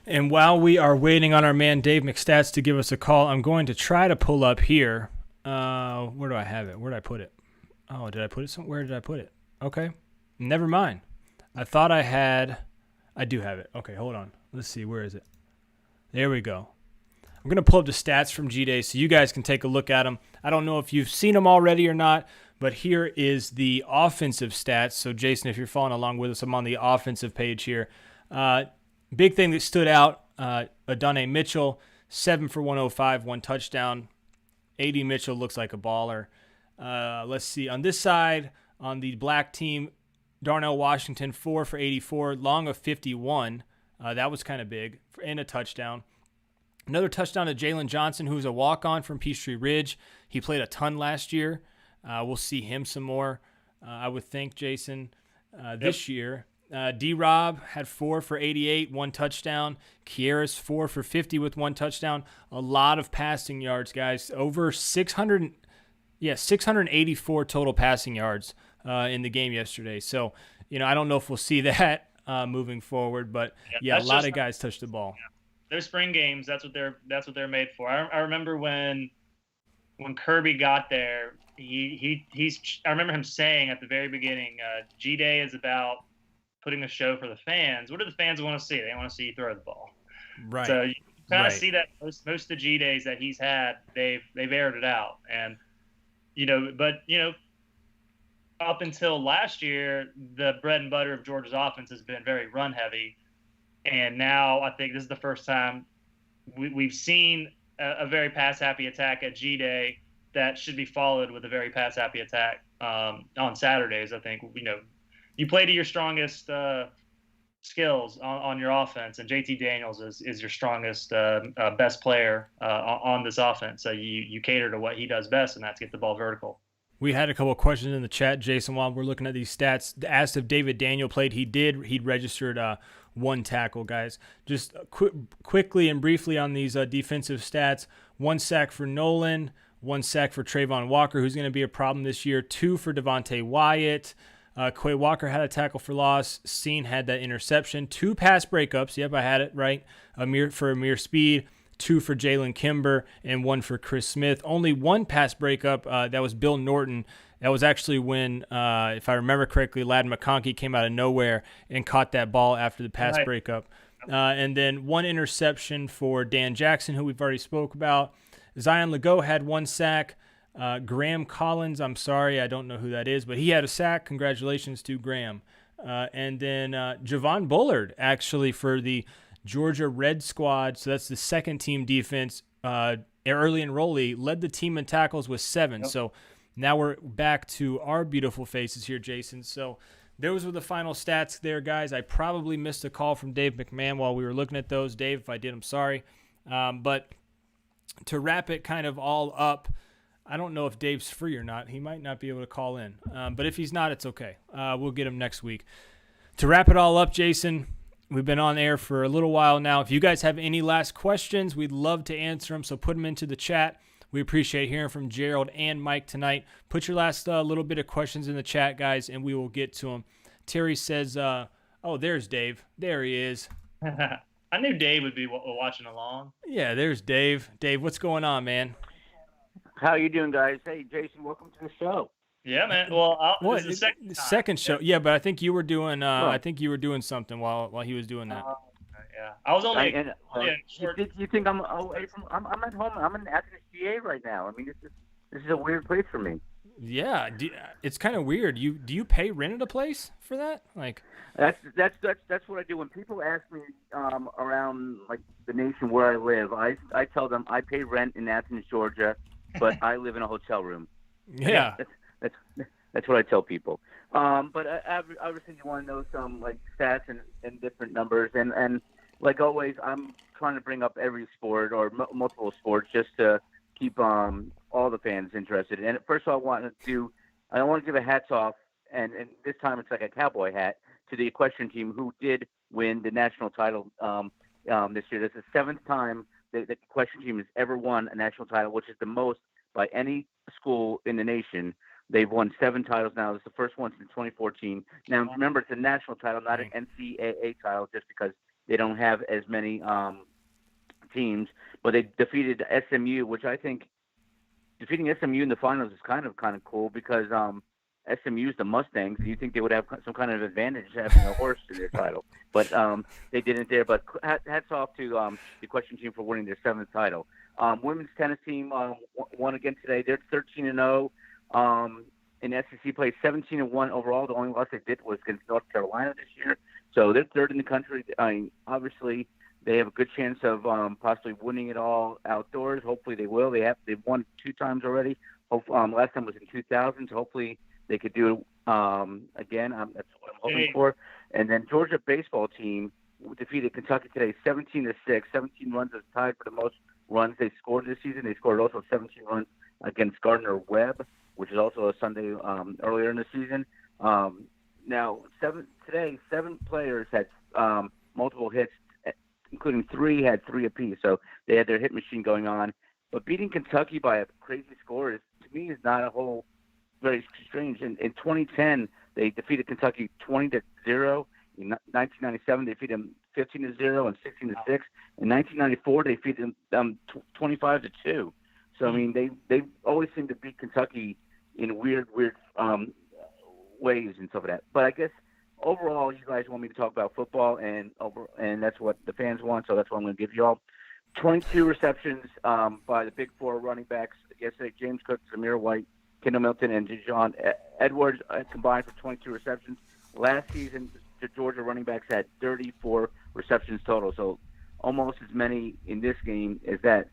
And while we are waiting on our man Dave McStats to give us a call, I'm going to try to pull up here. Where do I have it? Where did I put it? Oh, did I put it somewhere? Where did I put it? Okay. Never mind. I thought I had... I do have it. Okay, hold on. Let's see. Where is it? There we go. I'm going to pull up the stats from G-Day so you guys can take a look at them. I don't know if you've seen them already or not, but here is the offensive stats. So, Jason, if you're following along with us, I'm on the offensive page here. Big thing that stood out, Adonai Mitchell, 7 for 105, 1 touchdown. A.D. Mitchell looks like a baller. Let's see. On this side, on the black team, Darnell Washington, 4 for 84, long of 51. That was kind of big, and a touchdown. Another touchdown to Jalen Johnson, who's a walk-on from Peachtree Ridge. He played a ton last year. We'll see him some more, I would think, Jason, this year. D-Rob had 4 for 88, 1 touchdown. Kieris, 4 for 50 with 1 touchdown. A lot of passing yards, guys. Over 684 total passing yards in the game yesterday. So, I don't know if we'll see that moving forward, but a lot of guys touched the ball. Yeah. They're spring games. That's what they're made for. I remember when Kirby got there, I remember him saying at the very beginning, G-Day is about putting a show for the fans. What do the fans want to see? They want to see you throw the ball. Right. So you kind of see that most of the G-Days that he's had, they've aired it out. And, up until last year, the bread and butter of Georgia's offense has been very run heavy. And now I think this is the first time we've seen a very pass-happy attack at G-Day that should be followed with a very pass-happy attack on Saturdays. I think, you play to your strongest skills on your offense, and JT Daniels is your strongest, best player on this offense. So you cater to what he does best, and that's get the ball vertical. We had a couple of questions in the chat, Jason, while we're looking at these stats. Asked if David Daniel played. He'd registered 1 tackle, guys. Just quickly and briefly on these defensive stats. 1 sack for Nolan, 1 sack for Trayvon Walker, who's going to be a problem this year. 2 for Devontae Wyatt. Quay Walker had a tackle for loss. Seen had that interception. 2 pass breakups. Yep, I had it right. Amir Speed. 2 for Jalen Kimber, and 1 for Chris Smith. Only 1 pass breakup. That was Bill Norton. That was actually when, if I remember correctly, Ladd McConkey came out of nowhere and caught that ball after the pass breakup. And then 1 interception for Dan Jackson, who we've already spoke about. Zion Legault had 1 sack. Graham Collins, I'm sorry, I don't know who that is, but he had a sack. Congratulations to Graham. And then Javon Bullard, actually, for the Georgia Red Squad, so that's the second team defense, early enrollee, led the team in tackles with 7. Yep. So now we're back to our beautiful faces here, Jason. So those were the final stats there, guys. I probably missed a call from Dave McMahon while we were looking at those. Dave, if I did, I'm sorry. But to wrap it kind of all up, I don't know if Dave's free or not. He might not be able to call in. But if he's not, it's okay. We'll get him next week. To wrap it all up, Jason, we've been on air for a little while now. If you guys have any last questions, we'd love to answer them, so put them into the chat. We appreciate hearing from Gerald and Mike tonight. Put your last little bit of questions in the chat, guys, and we will get to them. Terry says, there's Dave. There he is. I knew Dave would be watching along. Yeah, there's Dave. Dave, what's going on, man? How you doing, guys? Hey, Jason, welcome to the show. Yeah, man. Well, this is the second show. Yeah, but I think you were doing. I think you were doing something while he was doing that. Yeah, I was only. You think I'm away from? I'm at home. I'm in Athens, GA right now. I mean, this is a weird place for me. Yeah, it's kind of weird. Do you pay rent at a place for that? Like that's what I do. When people ask me around like the nation where I live, I tell them I pay rent in Athens, Georgia, but I live in a hotel room. Yeah. That's what I tell people. But obviously you want to know some like stats and different numbers. And like always, I'm trying to bring up every sport or multiple sports just to keep all the fans interested. And first of all, I want to give a hats off, and this time it's like a cowboy hat, to the equestrian team who did win the national title this year. This is the 7th time the equestrian team has ever won a national title, which is the most by any school in the nation. They've won 7 titles now. This is the first one since 2014. Now, remember, it's a national title, not an NCAA title, just because they don't have as many teams. But they defeated SMU, which I think defeating SMU in the finals is kind of cool because SMU is the Mustangs, and you think they would have some kind of advantage having a horse in their title. But they didn't there. But hats off to the equestrian team for winning their 7th title. Women's tennis team won again today. They're 13-0. In SEC play, 17-1 overall. The only loss they did was against North Carolina this year. So they're 3rd in the country. I mean, obviously, They have a good chance of possibly winning it all outdoors. Hopefully they will. They've won 2 times already. Last time was in 2000, so hopefully they could do it again. That's what I'm hoping for. And then Georgia baseball team defeated Kentucky today 17-6. 17 runs is tied for the most runs they scored this season. They scored also 17 runs against Gardner Webb, which is also a Sunday earlier in the season. Now, 7 players had multiple hits, including 3 had 3 apiece. So they had their hit machine going on. But beating Kentucky by a crazy score to me is not a whole very strange. In 2010, they defeated Kentucky 20-0. In 1997, they defeated them 15-0 and 16-6. In 1994, they defeated them 25-2. So I mean, they always seem to beat Kentucky in weird ways and stuff like that. But I guess overall, you guys want me to talk about football, and that's what the fans want. So that's what I'm going to give you all. 22 receptions by the Big Four running backs yesterday. James Cook, Zamir White, Kendall Milton, and Dijon Edwards combined for 22 receptions. Last season, the Georgia running backs had 34 receptions total, so almost as many in this game as that.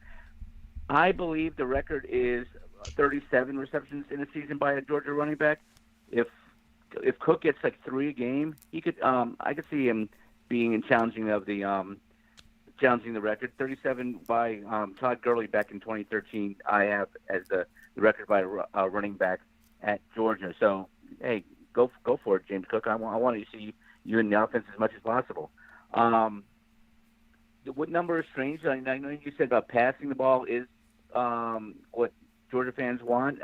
I believe the record is 37 receptions in a season by a Georgia running back. If Cook gets like 3 a game, he could. I could see him being in challenging the record. 37 by Todd Gurley back in 2013. I have as the record by a running back at Georgia. So hey, go for it, James Cook. I want to see you in the offense as much as possible. What number is strange? I know you said about passing the ball is what Georgia fans want.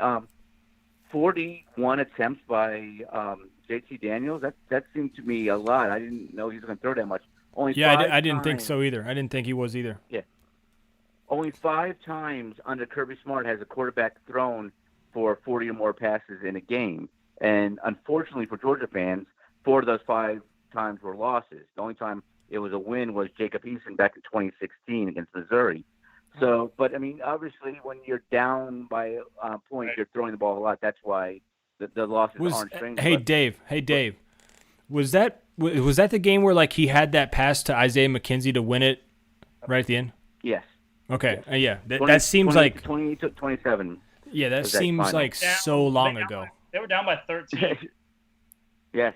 41 attempts by JT Daniels. That seemed to me a lot. I didn't know he was going to throw that much. Only I didn't think so either. I didn't think he was either. Yeah. Only 5 times under Kirby Smart has a quarterback thrown for 40 or more passes in a game. And unfortunately for Georgia fans, 4 of those 5 times were losses. The only time it was a win was Jacob Eason back in 2016 against Missouri. So, but I mean, obviously, when you're down by a point, you're throwing the ball a lot. That's why the losses aren't strange. Hey, Dave. Was that the game where like he had that pass to Isaiah McKenzie to win it right at the end? Yes. Okay. Yes. Yeah. That seems like 20-27. Yeah, that seems like so long ago. They were down by 13. Yes.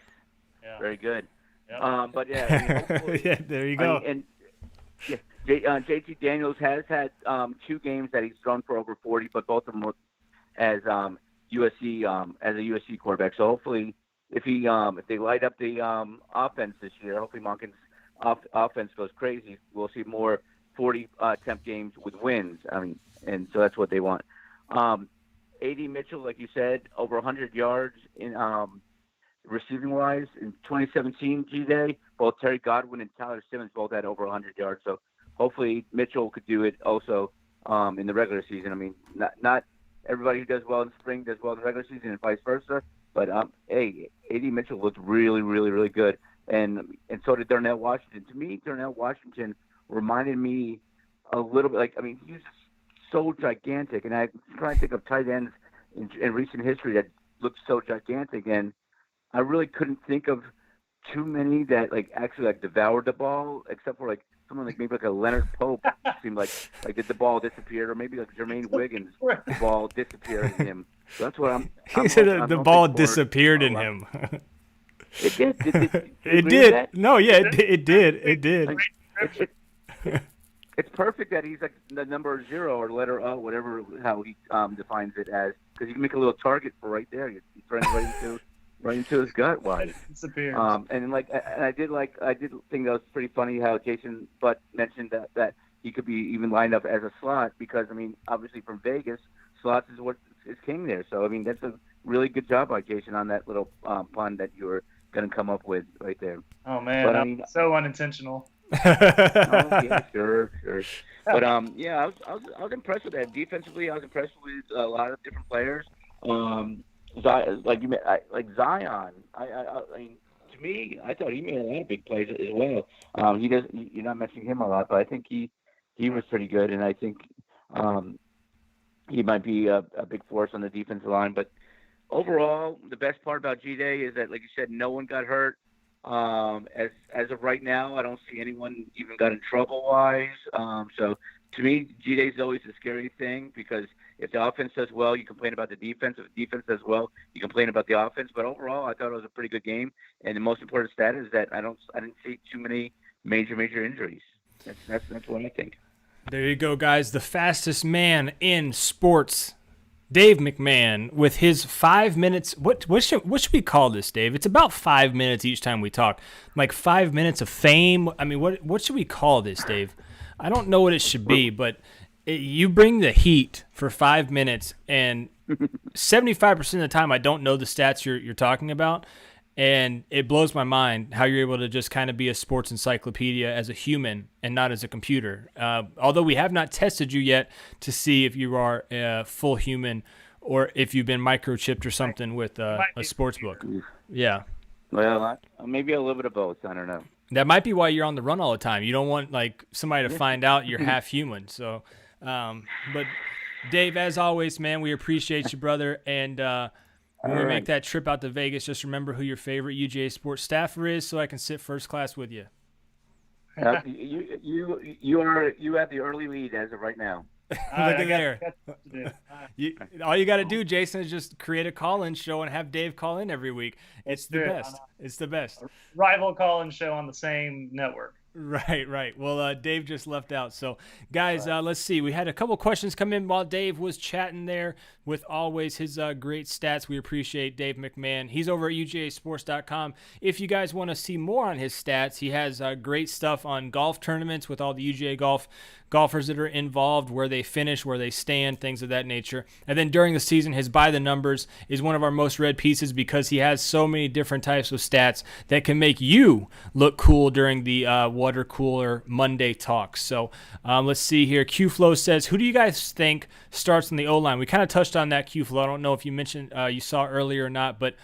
Yeah. Very good. Yep. But yeah. I mean, yeah, there you go. JT Daniels has had 2 games that he's thrown for over 40, but both of them were as USC as a USC quarterback. So hopefully, if they light up the offense this year, hopefully Monken's offense goes crazy. We'll see more 40 attempt games with wins. I mean, and so that's what they want. A.D. Mitchell, like you said, over 100 yards in receiving wise in 2017 G-Day. Both Terry Godwin and Tyler Simmons both had over 100 yards. So hopefully Mitchell could do it also in the regular season. I mean, not everybody who does well in spring does well in the regular season and vice versa. But hey, A.D. Mitchell looked really, really, really good, and so did Darnell Washington. To me, Darnell Washington reminded me a little bit like, I mean, he's so gigantic, and I'm trying to think of tight ends in recent history that looked so gigantic, and I really couldn't think of too many that like actually like devoured the ball, except for like someone like maybe like a Leonard Pope seemed like did the ball disappeared, or maybe like Jermaine Wiggins, the ball disappeared in him. So that's what I'm He said the ball disappeared in him. It did. It did. No, yeah, it did. It did. It's perfect that he's like the number 0 or letter O, whatever how he defines it as, because you can make a little target for right there. You're throwing right into his gut. Why? Disappears. And I did think that was pretty funny how Jason Butt mentioned that he could be even lined up as a slot, because I mean, obviously from Vegas, slots is what is king there. So I mean, that's a really good job by Jason on that little pun that you were going to come up with right there. Oh man, but, I mean, so unintentional. Yeah, sure. But yeah, I was impressed with that. Defensively, I was impressed with a lot of different players. Like Zion. I mean, to me, I thought he made a lot of big plays as well. You're not mentioning him a lot, but I think he was pretty good, and I think he might be a big force on the defensive line. But overall, the best part about G-Day is that, like you said, no one got hurt. As of right now, I don't see anyone even got in trouble wise. So to me, G-Day is always a scary thing because if the offense does well, you complain about the defense. If the defense does well, you complain about the offense. But overall, I thought it was a pretty good game. And the most important stat is that I didn't see too many major injuries. That's what I think. There you go, guys. The fastest man in sports, Dave McMahon, with his 5 minutes. What should we call this, Dave? It's about 5 minutes each time we talk. Like 5 minutes of fame. I mean, what should we call this, Dave? I don't know what it should be, but you bring the heat for 5 minutes, and 75% of the time I don't know the stats you're talking about. And it blows my mind how you're able to just kind of be a sports encyclopedia as a human and not as a computer. Although we have not tested you yet to see if you are a full human or if you've been microchipped or something with a sports book. Yeah. Well, maybe a little bit of both. I don't know. That might be why you're on the run all the time. You don't want like somebody to find out you're half human. So, but Dave, as always, man, we appreciate you, brother. And, when we make that trip out to Vegas, just remember who your favorite UGA Sports staffer is, so I can sit first class with you. You have the early lead as of right now. Look at there. All you got to do, Jason, is just create a call-in show and have Dave call in every week. It's the best. It's the best. Rival call-in show on the same network. Right. Well, Dave just left out. So, guys, let's see. We had a couple questions come in while Dave was chatting there with always his great stats. We appreciate Dave McMahon. He's over at UGASports.com. If you guys want to see more on his stats, he has great stuff on golf tournaments with all the UGA golfers that are involved, where they finish, where they stand, things of that nature. And then during the season, his By the Numbers is one of our most read pieces because he has so many different types of stats that can make you look cool during the water cooler Monday talks. So let's see here. Q-Flow says, who do you guys think starts on the O-line? We kind of touched on that, Q-Flow. I don't know if you mentioned you saw earlier or not, but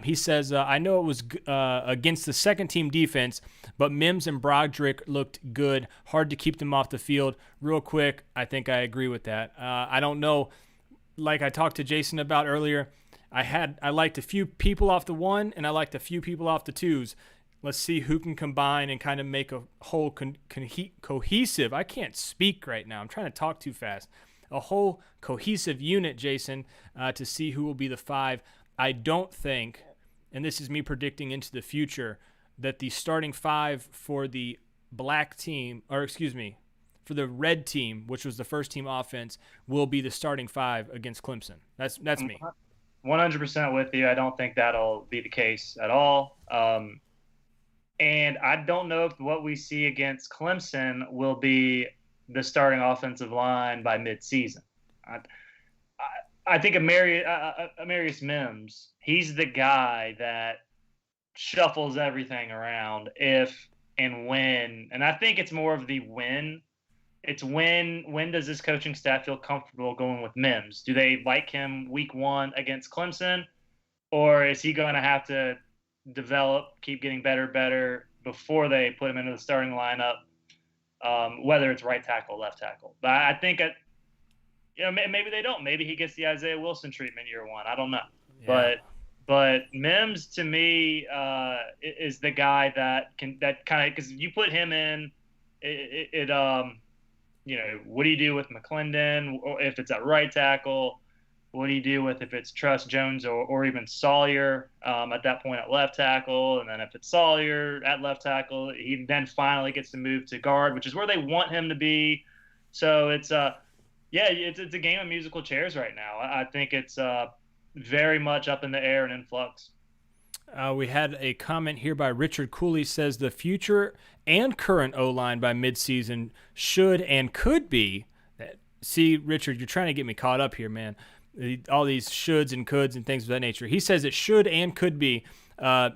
he says, I know it was against the second team defense, but Mims and Broderick looked good. Hard to keep them off the field. Real quick, I think I agree with that. I don't know, like I talked to Jason about earlier, I liked a few people off the one, and I liked a few people off the twos. Let's see who can combine and kind of make a whole cohesive. I can't speak right now. I'm trying to talk too fast. A whole cohesive unit, Jason, to see who will be the five. I don't think, and this is me predicting into the future, that the starting five for the black team, for the red team, which was the first team offense, will be the starting five against Clemson. That's me. 100% with you. I don't think that'll be the case at all. And I don't know if what we see against Clemson will be the starting offensive line by midseason. I think Amarius Mims, he's the guy that shuffles everything around if and when. And I think it's more of the when. It's when does this coaching staff feel comfortable going with Mims? Do they like him week one against Clemson? Or is he going to have to develop, keep getting better before they put him into the starting lineup, whether it's right tackle, left tackle? But I think maybe they don't. Maybe he gets the Isaiah Wilson treatment year one. I don't know. Yeah. But Mims to me is the guy that kind of, because you put him in, what do you do with McClendon, or if it's at right tackle? What do you do with if it's Truss Jones or even Sawyer at that point at left tackle? And then if it's Sawyer at left tackle, he then finally gets to move to guard, which is where they want him to be. So it's it's a game of musical chairs right now. I think it's very much up in the air and in flux. We had a comment here by Richard Cooley, says the future and current O-line by midseason should and could be. See, Richard, you're trying to get me caught up here, man. All these shoulds and coulds and things of that nature. He says it should and could be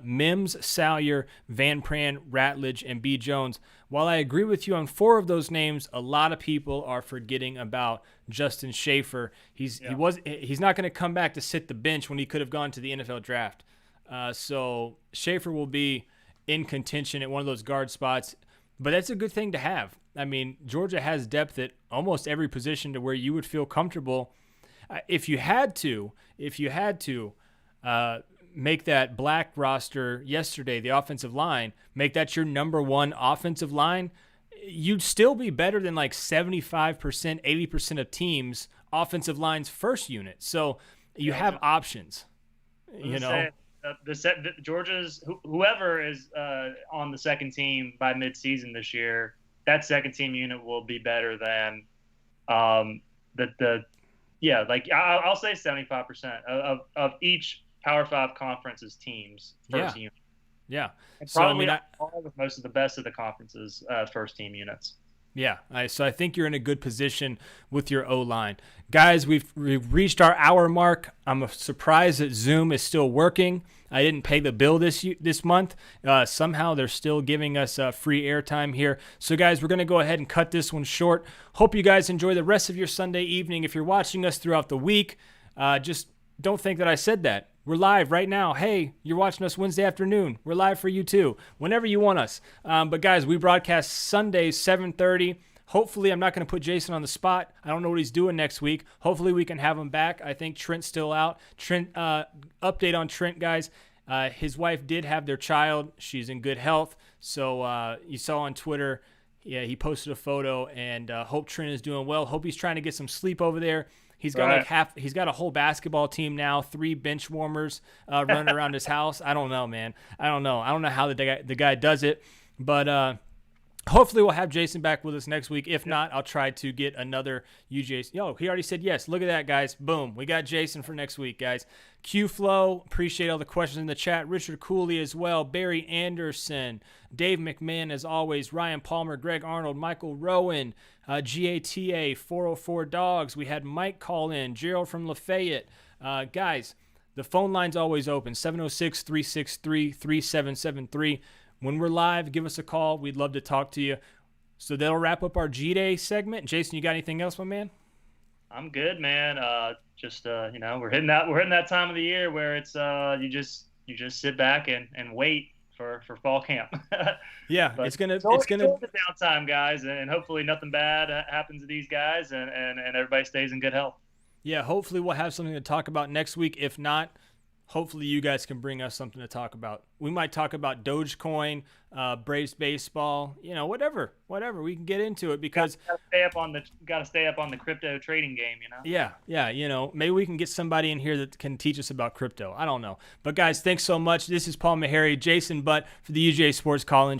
Mims, Salyer, Van Pran, Ratledge, and B. Jones. While I agree with you on 4 of those names, a lot of people are forgetting about Justin Schaefer. He's not going to come back to sit the bench when he could have gone to the NFL draft. So Schaefer will be in contention at one of those guard spots, but that's a good thing to have. I mean, Georgia has depth at almost every position to where you would feel comfortable. If you had to make that black roster yesterday, the offensive line, make that your number one offensive line, you'd still be better than like 75%, 80% of teams' offensive line's first unit. So you have options, you know. Georgia's whoever is on the second team by midseason this year, that second team unit will be better than I'll say 75% of each Power 5 conference's teams first unit. Yeah. And probably all with most of the best of the conference's first team units. Yeah, so I think you're in a good position with your O-line. Guys, we've reached our hour mark. I'm surprised that Zoom is still working. I didn't pay the bill this month. Somehow they're still giving us free airtime here. So, guys, we're going to go ahead and cut this one short. Hope you guys enjoy the rest of your Sunday evening. If you're watching us throughout the week, just don't think that I said that. We're live right now. Hey, you're watching us Wednesday afternoon. We're live for you too, whenever you want us. But guys, we broadcast Sundays, 7:30. Hopefully, I'm not going to put Jason on the spot. I don't know what he's doing next week. Hopefully, we can have him back. I think Trent's still out. Trent, update on Trent, guys. His wife did have their child. She's in good health. So you saw on Twitter, yeah, he posted a photo, and hope Trent is doing well. Hope he's trying to get some sleep over there. He's got he's got a whole basketball team now, 3 bench warmers running around his house. I don't know, man. I don't know how the guy does it, but hopefully we'll have Jason back with us next week. If not, I'll try to get another UGA. Yo, he already said yes. Look at that, guys. Boom. We got Jason for next week, guys. Q-Flow, appreciate all the questions in the chat. Richard Cooley as well. Barry Anderson. Dave McMahon as always. Ryan Palmer, Greg Arnold, Michael Rowan, GATA, 404 Dogs. We had Mike call in. Gerald from Lafayette. Guys, the phone line's always open. 706-363-3773. When we're live, give us a call. We'd love to talk to you. So that'll wrap up our G-Day segment. Jason, you got anything else, my man? I'm good, man. We're hitting that time of the year where it's you just sit back and wait for fall camp. Yeah, it's gonna the downtime, guys, and hopefully nothing bad happens to these guys, and everybody stays in good health. Yeah, hopefully we'll have something to talk about next week. If not, hopefully you guys can bring us something to talk about. We might talk about Dogecoin, Braves baseball, whatever. We can get into it because gotta stay up on the crypto trading game, Yeah, maybe we can get somebody in here that can teach us about crypto. I don't know. But guys, thanks so much. This is Paul Maharry, Jason Butt for the UGA Sports Call-In